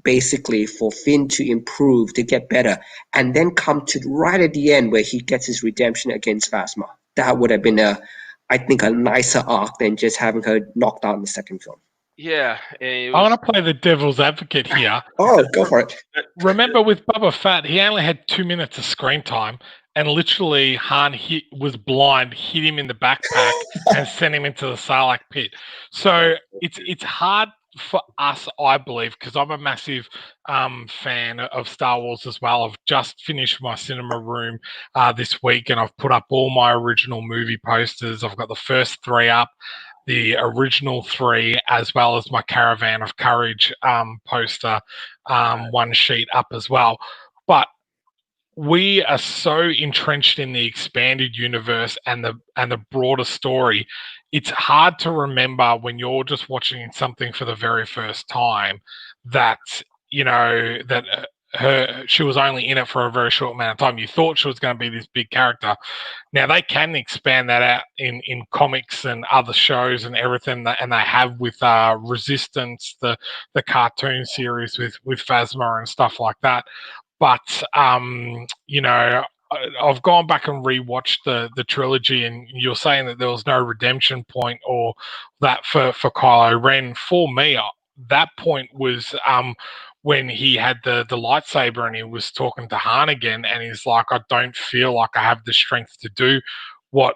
basically for Finn to improve, to get better, and then come to right at the end where he gets his redemption against Phasma. That would have been I think, a nicer arc than just having her knocked out in the second film. Yeah, it I was. want to play the devil's advocate here. Oh, go for it. Remember with Boba Fett, he only had 2 minutes of screen time, and literally Han was blind, hit him in the backpack, and sent him into the Sarlacc pit. So it's hard for us, I believe, because I'm a massive fan of Star Wars as well. I've just finished my cinema room this week, and I've put up all my original movie posters. I've got the first 3 up, the original 3, as well as my Caravan of Courage poster, one sheet up as well. But we are so entrenched in the expanded universe and the broader story. It's hard to remember when you're just watching something for the very first time that she was only in it for a very short amount of time. You thought she was going to be this big character. Now they can expand that out in comics and other shows and everything, and they have with Resistance, the cartoon series with Phasma and stuff like that. But I've gone back and rewatched the trilogy, and you're saying that there was no redemption point or that for Kylo Ren. For me, that point was when he had the lightsaber and he was talking to Han again, and he's like, I don't feel like I have the strength to do what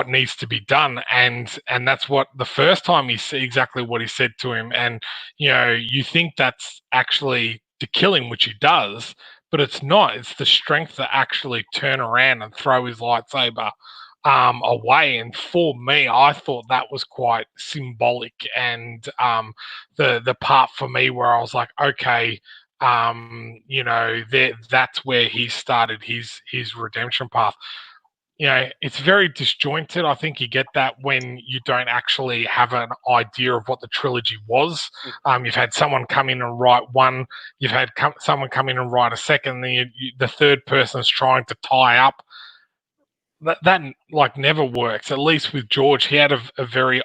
needs to be done, and that's what the first time he said exactly what he said to him. And you think that's actually to kill him, which he does, but it's not. It's the strength to actually turn around and throw his lightsaber away. And for me, I thought that was quite symbolic. And the part for me where I was like, okay, that's where he started his redemption path. It's very disjointed. I think you get that when you don't actually have an idea of what the trilogy was. You've had someone come in and write one, you've had someone come in and write a second, then the third person's trying to tie up. That like never works. At least with George, he had a very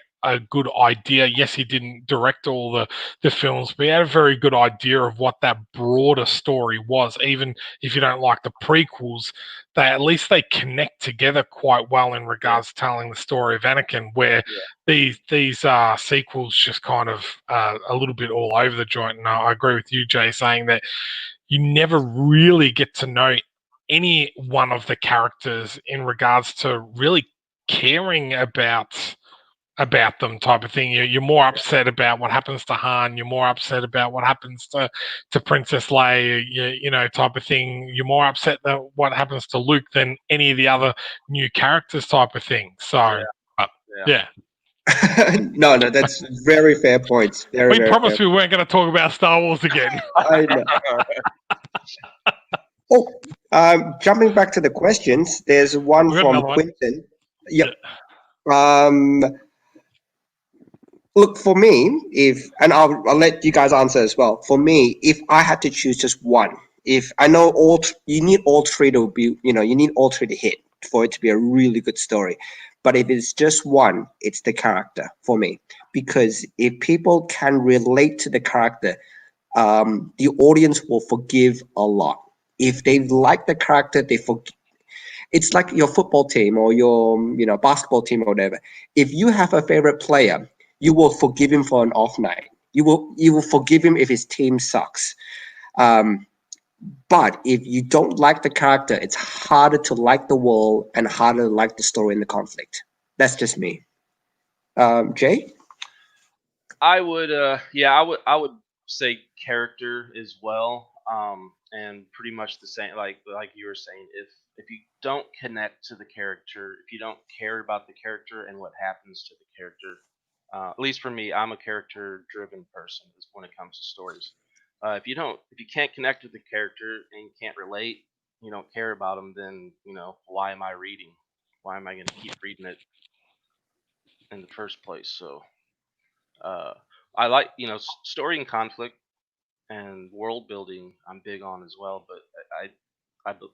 good idea. Yes, he didn't direct all the films, but he had a very good idea of what that broader story was. Even if you don't like the prequels, at least they connect together quite well in regards to telling the story of Anakin. Where these sequels just kind of a little bit all over the joint. And I agree with you, Jay, saying that you never really get to know any one of the characters in regards to really caring about them, type of thing. You're more upset about what happens to Han. You're more upset about what happens to Princess Leia. Type of thing. You're more upset that what happens to Luke than any of the other new characters, type of thing. So, yeah. No, that's very fair points. Very, We very promised fair. we weren't going to talk about Star Wars again. I know. Jumping back to the questions, there's one We've got from another one. Quinton. Yep. Look, for me, and I'll let you guys answer as well. For me, if I had to choose just one, if I know you need all 3 to be, you need all 3 to hit for it to be a really good story. But if it's just one, it's the character for me. Because if people can relate to the character, the audience will forgive a lot. If they like the character, they forgive. It's like your football team or your basketball team or whatever. If you have a favorite player, you will forgive him for an off night. You will forgive him if his team sucks. But if you don't like the character, it's harder to like the world and harder to like the story and the conflict. That's just me. Jay? I would, I would say character as well, and pretty much the same, like you were saying. If you don't connect to the character, if you don't care about the character and what happens to the character, at least for me, I'm a character-driven person when it comes to stories. If you can't connect with the character and you can't relate, you don't care about them, then why am I reading? Why am I going to keep reading it in the first place? So. Uh, I like story and conflict and world building. I'm big on as well, but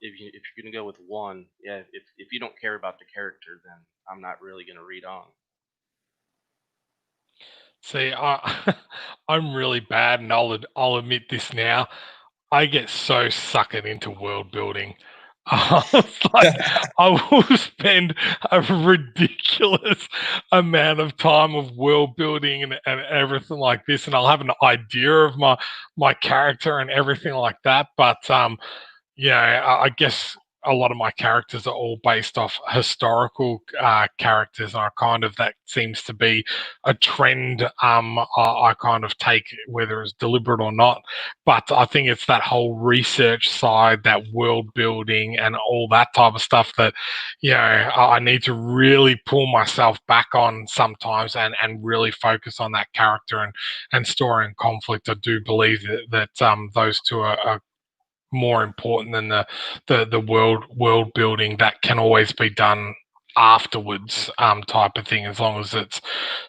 if you're gonna go with one, yeah, if you don't care about the character, then I'm not really gonna read on. See, I'm really bad, and I'll admit this now. I get so suckered into world building. It's like I will spend a ridiculous amount of time of world building and everything like this, and I'll have an idea of my character and everything like that. But yeah, I guess a lot of my characters are all based off historical characters, and I kind of that seems to be a trend. I kind of take whether it's deliberate or not, but I think it's that whole research side, that world building, and all that type of stuff that I need to really pull myself back on sometimes, and really focus on that character and story and conflict. I do believe that those two are more important than the world building that can always be done afterwards, type of thing, as long as it's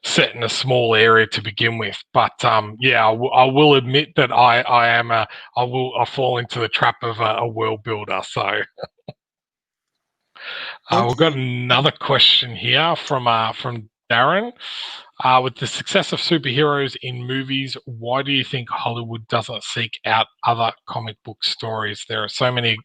set in a small area to begin with. But yeah, I will admit that I fall into the trap of a world builder. So we've got Okay. another question here from Darren. With the success of superheroes in movies, why do you think Hollywood doesn't seek out other comic book stories? There are so many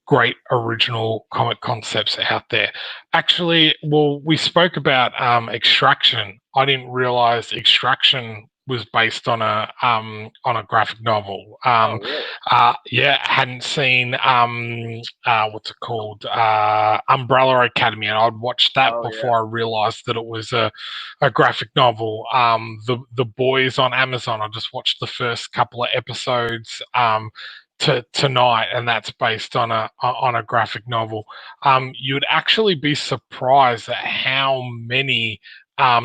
great original comic concepts out there. Actually, well, we spoke about Extraction. I didn't realize Extraction was based on a graphic novel. Oh, really? Yeah, hadn't seen what's it called, Umbrella Academy, and I'd watched that Oh, yeah. before I realized that it was a graphic novel. The Boys on Amazon. I just watched the first couple of episodes tonight, and that's based on a graphic novel. You'd actually be surprised at how many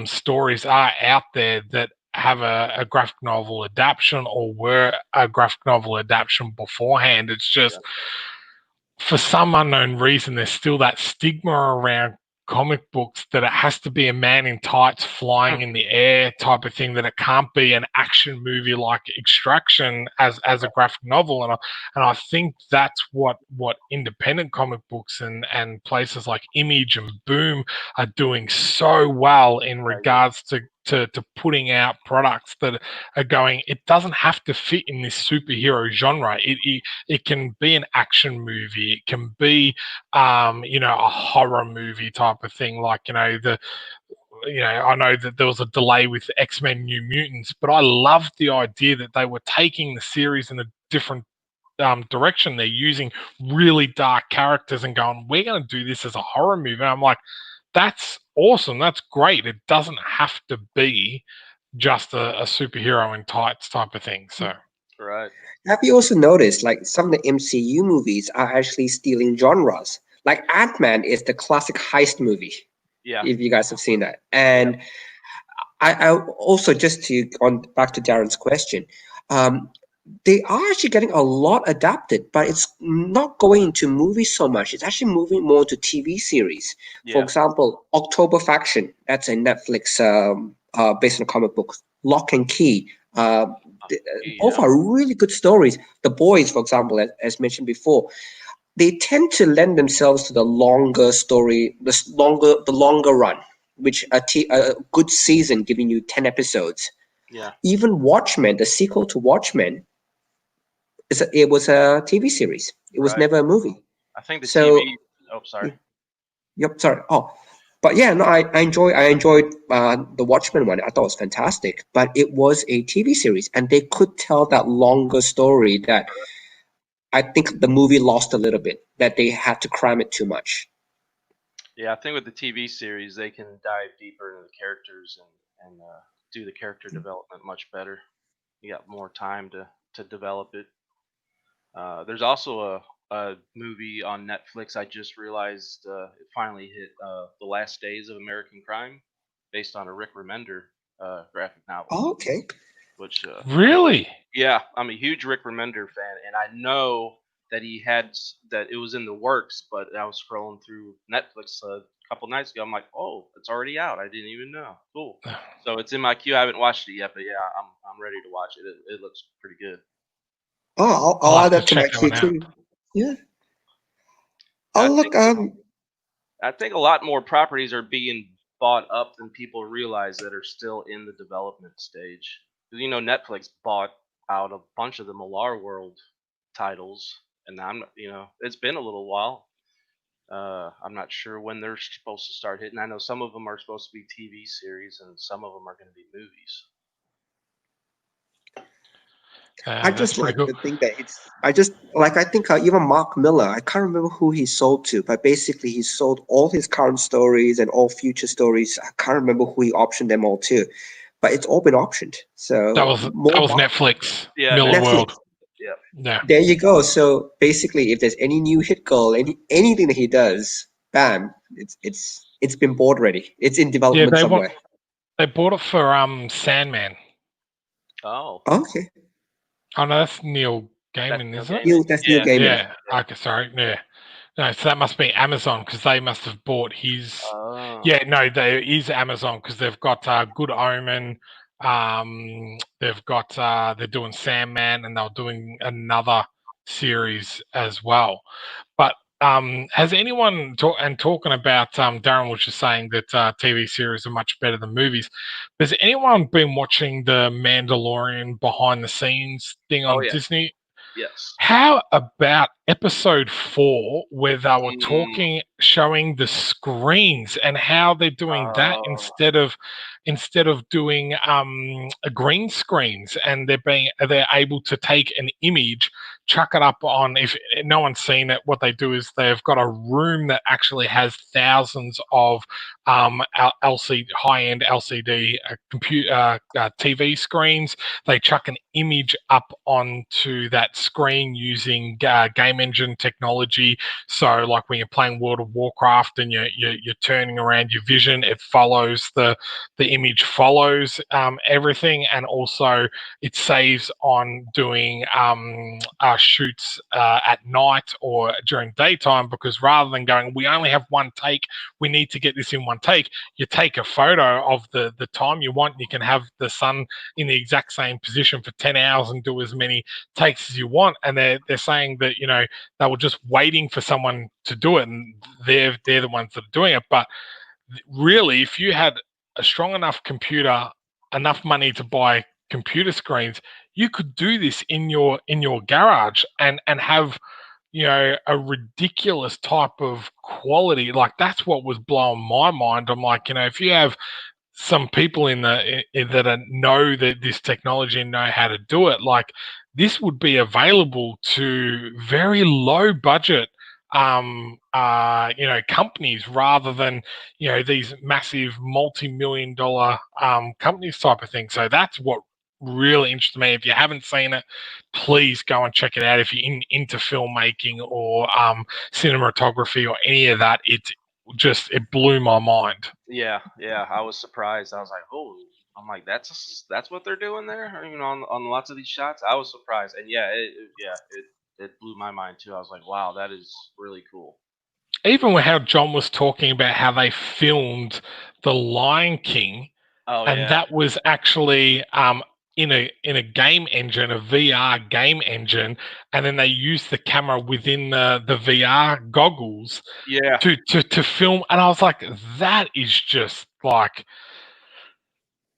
stories are out there that have a graphic novel adaptation or were a graphic novel adaptation beforehand. It's Yeah. just for some unknown reason, there's still that stigma around comic books that it has to be a man in tights flying in the air type of thing, that it can't be an action movie like Extraction as a graphic novel. And I think that's what independent comic books and places like Image and Boom are doing so well in I agree. regards to putting out products that are going, it doesn't have to fit in this superhero genre. It can be an action movie. It can be, a horror movie type of thing. Like, I know that there was a delay with X-Men New Mutants, but I loved the idea that they were taking the series in a different direction. They're using really dark characters and going, we're going to do this as a horror movie. And I'm like, that's awesome. That's great. It doesn't have to be just a superhero in tights type of thing. So. Right. Have you also noticed, like some of the MCU movies are actually stealing genres? Like Ant-Man is the classic heist movie, Yeah. if you guys have seen that. Yeah. And I also, just to on back to Darren's question, um, they are actually getting a lot adapted, but it's not going into movies so much. It's actually moving more to TV series. For Yeah. example, October Faction, that's a Netflix based on a comic book. Lock and Key. Both Yeah. are really good stories. The Boys, for example, as mentioned before, they tend to lend themselves to the longer story, the longer run, which a good season giving you 10 episodes. Yeah. Even Watchmen, the sequel to Watchmen, it was a TV series. It was Right. never a movie. I think the So, TV. Oh, sorry. yep, sorry. Oh, but yeah, no, I enjoyed the Watchmen one. I thought it was fantastic. But it was a TV series, and they could tell that longer story that I think the movie lost a little bit. That they had to cram it too much. Yeah, I think with the TV series, they can dive deeper into the characters and do the character development much better. You got more time to develop it. There's also a movie on Netflix. I just realized it finally hit, The Last Days of American Crime, based on a Rick Remender graphic novel. Oh, okay. Which, Really? yeah, I'm a huge Rick Remender fan, and I know that that it was in the works. But I was scrolling through Netflix a couple nights ago. I'm like, oh, it's already out. I didn't even know. Cool. So it's in my queue. I haven't watched it yet, but yeah, I'm ready to watch it. It looks pretty good. Oh, I'll I'll have add to that to my check that queue one out. too. Yeah. I Oh, think look. I think a lot more properties are being bought up than people realize that are still in the development stage. You know, Netflix bought out a bunch of the Millar World titles, and it's been a little while. I'm not sure when they're supposed to start hitting. I know some of them are supposed to be TV series, and some of them are going to be movies. I just like to think that I think even Mark Miller, I can't remember who he sold to, but basically he sold all his current stories and all future stories. I can't remember who he optioned them all to, but it's all been optioned. So that was Netflix. Yeah, Miller World. Yeah. There you go. So basically, if there's any new hit girl, anything that he does, bam, it's been bought already. It's in development somewhere. They bought it for Sandman. Oh. Okay. Oh no, that's Neil Gaiman, isn't it? That's Neil Gaiman. Yeah. Okay, sorry. Yeah. No, so that must be Amazon because they must have bought his. Oh. Yeah, no, there is Amazon because they've got Good Omen. They've got they're doing Sandman and they're doing another series as well. But has anyone talking about Darren was just saying that TV series are much better than movies? Has anyone been watching the Mandalorian behind the scenes thing on Disney? Yes. How about episode 4 where they were showing the screens and how they're doing that instead of doing green screens, and they're able to take an image, chuck it up on, if no one's seen it, what they do is they've got a room that actually has thousands of LCD, high-end LCD computer TV screens. They chuck an image up onto that screen using game engine technology. So, like when you're playing World of Warcraft and you're turning around your vision, it follows the image follows everything, and also it saves on doing shoots at night or during daytime, because rather than going, we only have one take, we need to get this in one take, you take a photo of the time you want, and you can have the sun in the exact same position for 10 hours and do as many takes as you want. And they're saying that, you know, they were just waiting for someone to do it, and they're the ones that are doing it. But really, if you had a strong enough computer, enough money to buy computer screens, you could do this in your garage and have, you know, a ridiculous type of quality. Like, that's what was blowing my mind. I'm like, you know, if you have some people that know that this technology and know how to do it, like, this would be available to very low budget companies, rather than, you know, these massive multi-million dollar companies type of thing. So that's what really interested me. If you haven't seen it, please go and check it out. If you're into filmmaking or cinematography or any of that, it blew my mind. Yeah, I was surprised. I was like, oh, I'm like, that's what they're doing there, you know, on lots of these shots. I was surprised, and it blew my mind too. I was like, wow, that is really cool. Even with how John was talking about how they filmed The Lion King, that was actually in a game engine, a VR game engine, and then they used the camera within the VR goggles to film. And I was like, that is just like,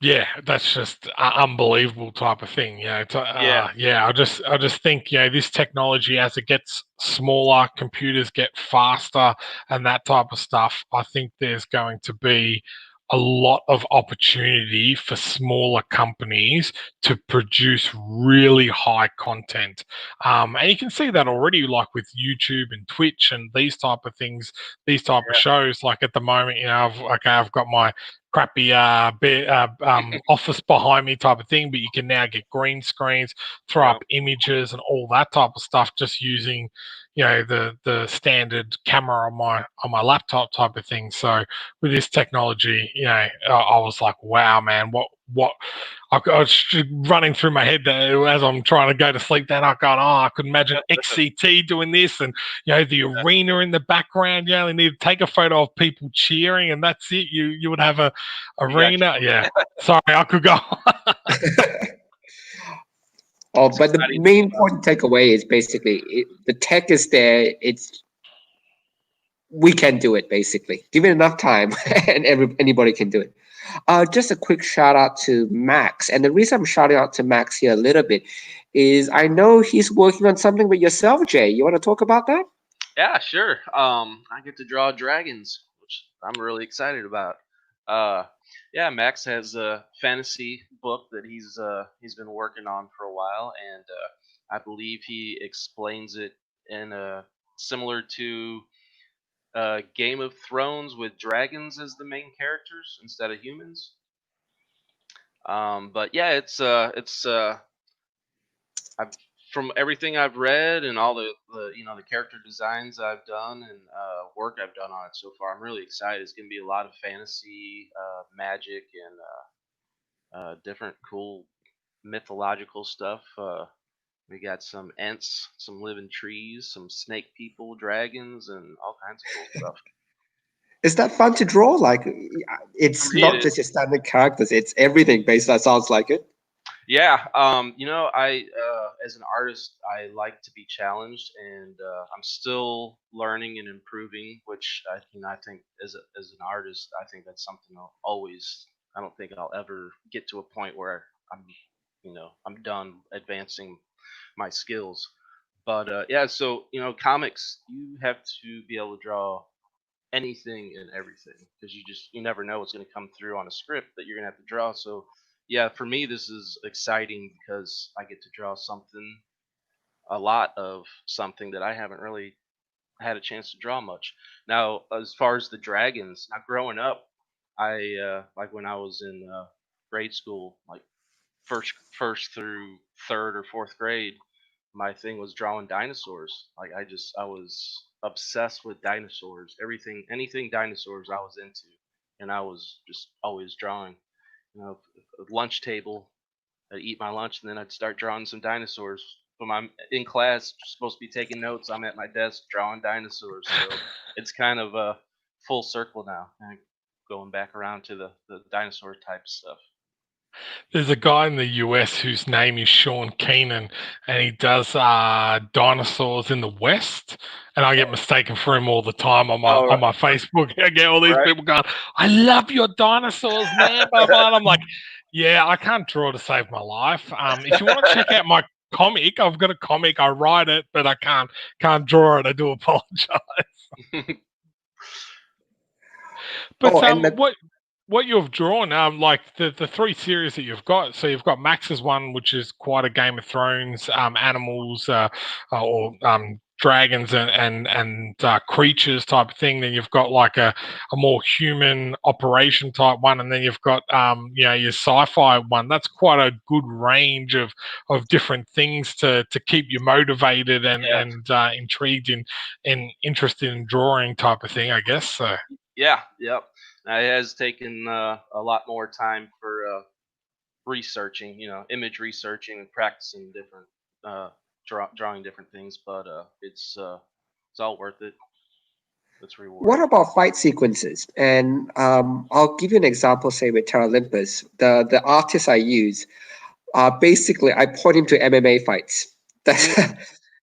yeah, that's just unbelievable type of thing. You know, I just think, you know, this technology, as it gets smaller, computers get faster, and that type of stuff, I think there's going to be a lot of opportunity for smaller companies to produce really high content. And you can see that already, like with YouTube and Twitch and these type of things, these type of shows. Like at the moment, you know, I've got my crappy office behind me type of thing, but you can now get green screens, throw up images and all that type of stuff just using, you know, the standard camera on my laptop type of thing. So with this technology, you know, I was like, wow, man, what I was just running through my head as I'm trying to go to sleep. Then I got, I could imagine XCT doing this, and, you know, the arena in the background. You only need to take a photo of people cheering, and that's it. You would have a arena. Yeah. Sorry, I could go. But the main point takeaway is basically the tech is there. we can do it basically. Give it enough time, and anybody can do it. Just a quick shout out to Max, and the reason I'm shouting out to Max here a little bit is I know he's working on something with yourself, Jay. You want to talk about that? Yeah, sure. I get to draw dragons, which I'm really excited about. Uh, yeah, Max has a fantasy book that he's been working on for a while, and I believe he explains it in a similar to Game of Thrones with dragons as the main characters instead of humans. But yeah, it's I've from everything I've read and all the character designs I've done and work I've done on it so far, I'm really excited. It's gonna be a lot of fantasy, magic, and different cool mythological stuff. We got some ents, some living trees, some snake people, dragons, and all kinds of cool stuff. Is that fun to draw? Like, For it's me, it not is. just your standard characters; it's everything based. That sounds like it. Yeah, I as an artist, I like to be challenged, and I'm still learning and improving. Which I think as an artist, I think that's something I'll always. I don't think I'll ever get to a point where I'm done advancing my skills. But yeah, so comics, you have to be able to draw anything and everything because you never know what's going to come through on a script that you're going to have to draw. So yeah, for me this is exciting because I get to draw something, a lot of something that I haven't really had a chance to draw much. Now as far as the dragons, now growing up, I like when I was in grade school, like first through third or fourth grade, my thing was drawing dinosaurs. Like I was obsessed with dinosaurs. Everything, anything dinosaurs, I was into, and I was just always drawing. Lunch table. I'd eat my lunch, and then I'd start drawing some dinosaurs. When I'm in class, supposed to be taking notes, I'm at my desk drawing dinosaurs. So it's kind of a full circle now, and going back around to the dinosaur type stuff. There's a guy in the US whose name is Sean Keenan, and he does dinosaurs in the West. And I get mistaken for him all the time on my Oh, on my Facebook. I get all these right. people going, "I love your dinosaurs, man!" Blah blah. And I'm like, "Yeah, I can't draw to save my life. If you want to check out my comic, I've got a comic. I write it, but I can't draw it. I do apologize." But Oh, and the, what you've drawn, like the three series that you've got. So you've got Max's one, which is quite a Game of Thrones, animals, or dragons and creatures type of thing. Then you've got like a more human operation type one, and then you've got your sci-fi one. That's quite a good range of different things to keep you motivated Yeah. and intrigued and interested in drawing type of thing, I guess. So. Yeah, yep. It has taken a lot more time for researching, image researching and practicing different uh, drawing different things, but it's all worth it. It's what rewarding. about fight sequences? And I'll give you an example. Say with Terra Olympus, the artist I use, basically I point him to MMA fights. That's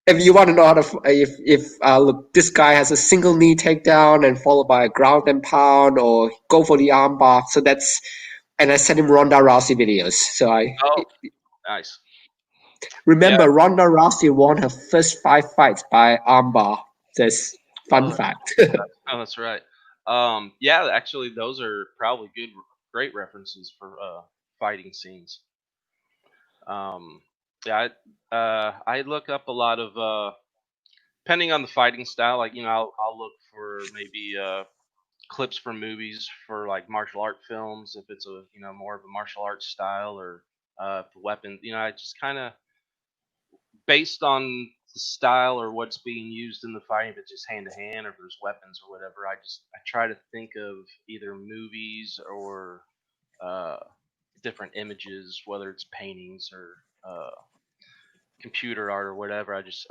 Mm. if you want to know how to if look, this guy has a single knee takedown and followed by a ground and pound or go for the armbar. So that's and I send him Ronda Rousey videos. So I Oh, nice. Yeah. remember Ronda Rousey won her first 5 fights by armbar. Just Oh, fun fact. oh, that's right. Yeah, actually, those are probably great references for fighting scenes. Um, yeah, I look up a lot of depending on the fighting style. Like I'll look for maybe clips from movies for like martial art films if it's a more of a martial arts style, or if the weapon, I just kind of based on the style or what's being used in the fighting, if it's just hand to hand or if there's weapons or whatever, I try to think of either movies or uh, different images, whether it's paintings or computer art or whatever. I just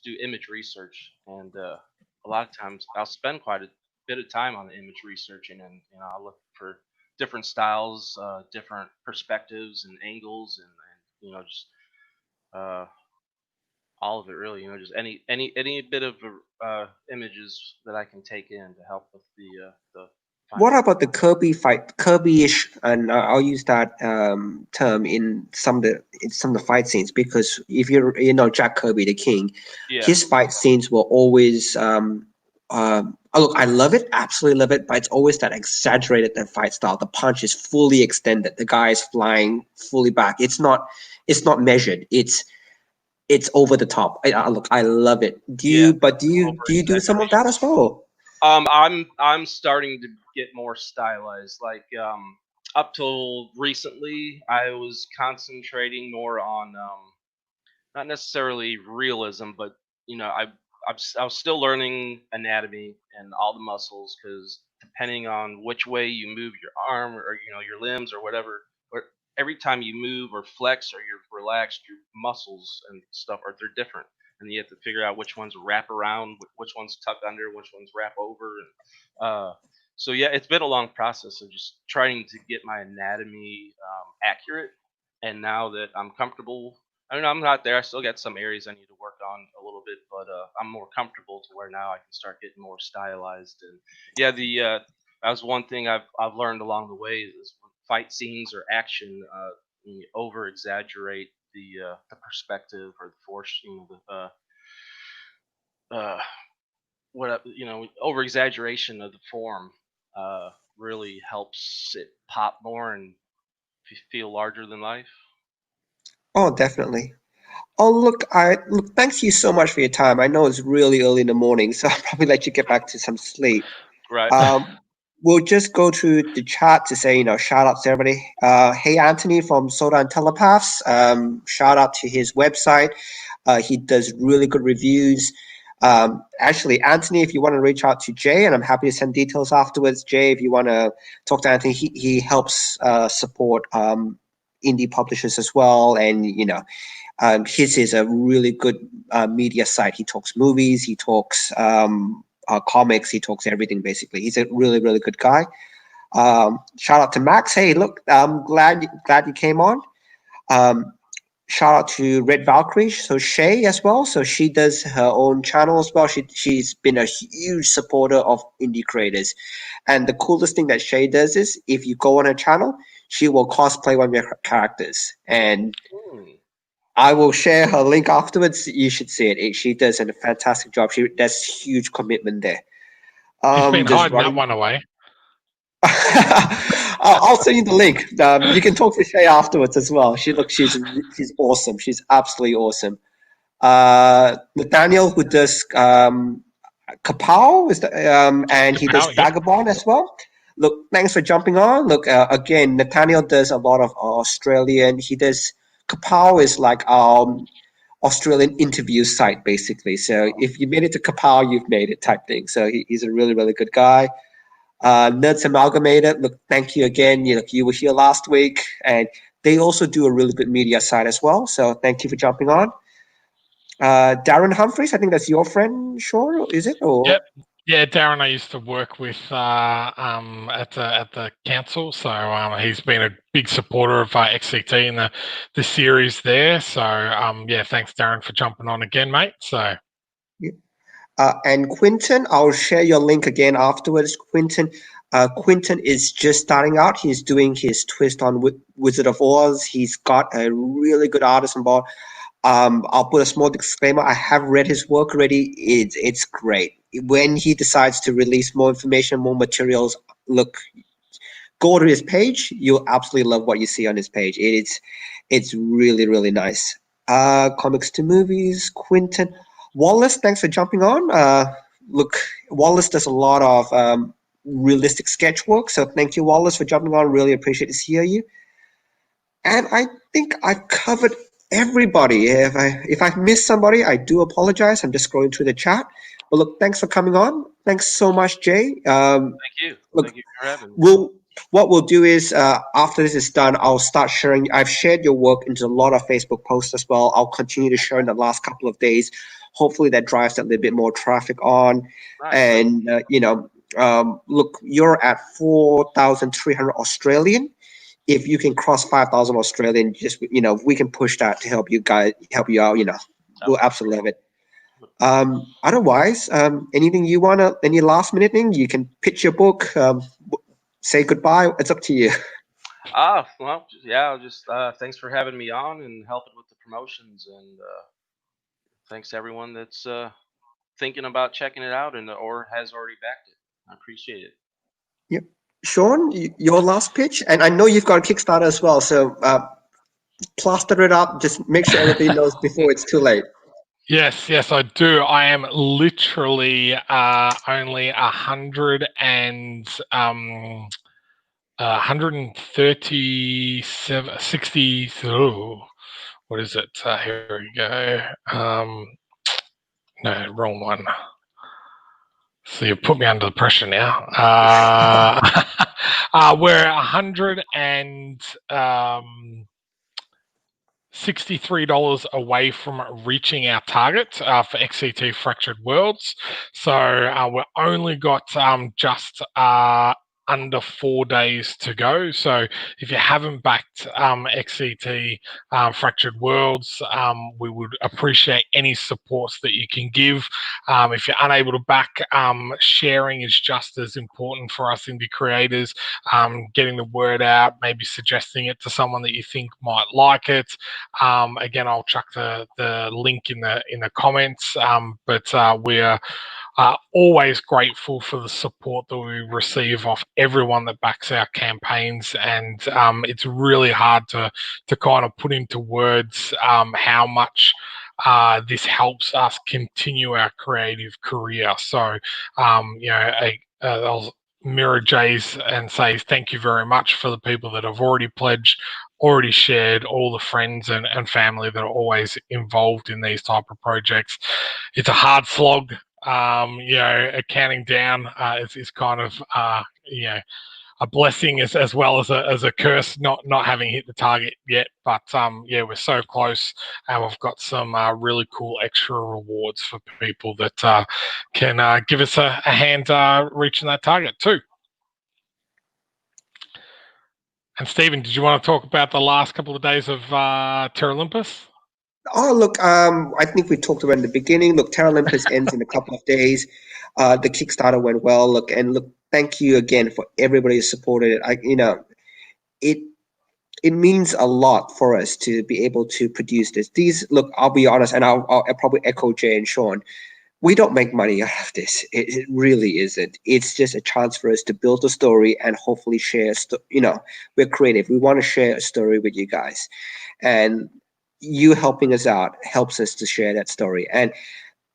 do image research, and a lot of times I'll spend quite a bit of time on the image researching, and I look for different styles, different perspectives and angles, and just uh, all of it really. Just any bit of images that I can take in to help with the What final. about the Kirby fight, Kirby-ish, and I'll use that term in some of the fight scenes because if Jack Kirby, the King, Yeah, his fight scenes were always look, I love it, absolutely love it, but it's always that exaggerated that fight style. The punch is fully extended, the guy is flying fully back. It's not measured. It's over the top. Look, I love it. yeah, Do you do some of that as well? I'm starting to get more stylized. Like up till recently, I was concentrating more on not necessarily realism, but I was still learning anatomy and all the muscles because depending on which way you move your arm or your limbs or whatever, or every time you move or flex or you're relaxed, your muscles and stuff are they're different, and you have to figure out which ones wrap around, which ones tuck under, which ones wrap over, and so yeah, it's been a long process of just trying to get my anatomy accurate. And now that I'm comfortable, I mean, I'm not there. I still got some areas I need to work on a little bit, but I'm more comfortable to where now I can start getting more stylized. And yeah, the that was one thing I've learned along the way is when fight scenes or action, you over exaggerate the perspective or the force, uh, over exaggeration of the form really helps it pop more and feel larger than life. Oh, definitely. Oh, look, thank you so much for your time. I know it's really early in the morning, so I'll probably let you get back to some sleep. Right. Um, we'll just go through the chat to say, shout out to everybody. Hey, Anthony from Soda and Telepaths. Shout out to his website. He does really good reviews. Actually, Anthony, if you want to reach out to Jay, and I'm happy to send details afterwards. Jay, if you want to talk to Anthony, he helps support indie publishers as well, and his is a really good media site. He talks movies, he talks comics, he talks everything basically. He's a really, really good guy. Shout out to Max. Hey, look, I'm glad you came on. Um, Shout out to Red Valkyrie, so Shay as well. So she does her own channel as well. She's been a huge supporter of indie creators. And the coolest thing that Shay does is if you go on her channel, she will cosplay one of your characters. And Hmm. I will share her link afterwards. You should see it. She does a fantastic job. There's huge commitment there. He's been Just hiding that running. one away. I'll send you the link. You can talk to Shay afterwards as well. She's awesome. She's absolutely awesome. Nathaniel, who does Kapow, and he does Kapow, yep. Vagabond as well. Look, thanks for jumping on. Look, again, Nathaniel does a lot of Australian. He does Kapow is like Australian interview site basically. So if you made it to Kapow, you've made it type thing. So he's a really, really good guy. Nerds Amalgamated, look, thank you again. You were here last week, and they also do a really good media site as well. So thank you for jumping on. Darren Humphreys, I think that's your friend, sure, is it? Or Yep. Yeah, Darren, I used to work with at the council, so he's been a big supporter of XCT and the series there. So yeah, thanks, Darren, for jumping on again, mate. So and Quinton, I'll share your link again afterwards. Quinton is just starting out. He's doing his twist on Wizard of Oz. He's got a really good artist on board. I'll put a small disclaimer. I have read his work already. It's great. When he decides to release more information, more materials, look, go to his page. You'll absolutely love what you see on his page. It's really, really nice. Comics2Movies, Quinton. Wallace, thanks for jumping on. Look, Wallace does a lot of realistic sketch work. So thank you, Wallace, for jumping on. Really appreciate to hear you. And I think I've covered everybody. If I've missed somebody, I do apologize. I'm just scrolling through the chat. But look, thanks for coming on. Thanks so much, Jay. Thank you. Look, Thank you for having me. what we'll do is after this is done, I'll start sharing. I've shared your work into a lot of Facebook posts as well. I'll continue to share in the last couple of days. Hopefully that drives a little bit more traffic on. Nice. And look, you're at 4,300 Australian. If you can cross 5,000 Australian, just we can push that to help you out. We'll absolutely love it. Otherwise, anything you wanna, any last minute thing, you can pitch your book, say goodbye. It's up to you. Well, yeah, just thanks for having me on and helping with the promotions, and thanks to everyone that's thinking about checking it out and or has already backed it. I appreciate it. Yep. Sean, your last pitch, and I know you've got a Kickstarter as well, so plaster it up. Just make sure everybody knows before it's too late. Yes, I do. I am literally only 137, 60. Oh, what is it? Here we go. No, wrong one. So you put me under the pressure now. We're 163 away from reaching our target for XCT Fractured Worlds. So we've only got just under 4 days to go. So if you haven't backed XCT Fractured Worlds, we would appreciate any supports that you can give. If you're unable to back, sharing is just as important for us indie creators. Getting the word out, maybe suggesting it to someone that you think might like it. Again, I'll chuck the link in the comments. But we're always grateful for the support that we receive off everyone that backs our campaigns, and it's really hard to kind of put into words how much this helps us continue our creative career. So, I'll mirror Jay's and say thank you very much for the people that have already pledged, already shared, all the friends and family that are always involved in these type of projects. It's a hard slog. Counting down is kind of a blessing as well as a curse not having hit the target yet. But we're so close, and we've got some really cool extra rewards for people that can give us a hand reaching that target too. And Stephen, did you want to talk about the last couple of days of Terra Olympus? Oh, look, I think we talked about in the beginning. Look, Terra Olympus ends in a couple of days. The Kickstarter went well. Look, thank you again for everybody who supported it. It means a lot for us to be able to produce this. Look, I'll be honest, and I'll probably echo Jay and Sean. We don't make money out of this. It really isn't. It's just a chance for us to build a story and hopefully share. We're creative. We want to share a story with you guys, and you helping us out helps us to share that story. And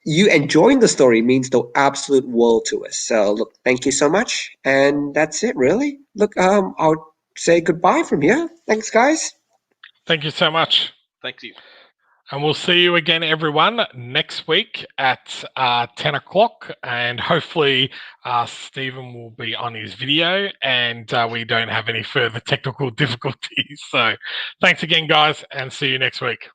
you enjoying the story means the absolute world to us. So look, thank you so much. And that's it, really. Look, I'll say goodbye from here. Thanks, guys. Thank you so much. Thank you. And we'll see you again, everyone, next week at 10 o'clock. And hopefully Stephen will be on his video and we don't have any further technical difficulties. So thanks again, guys, and see you next week.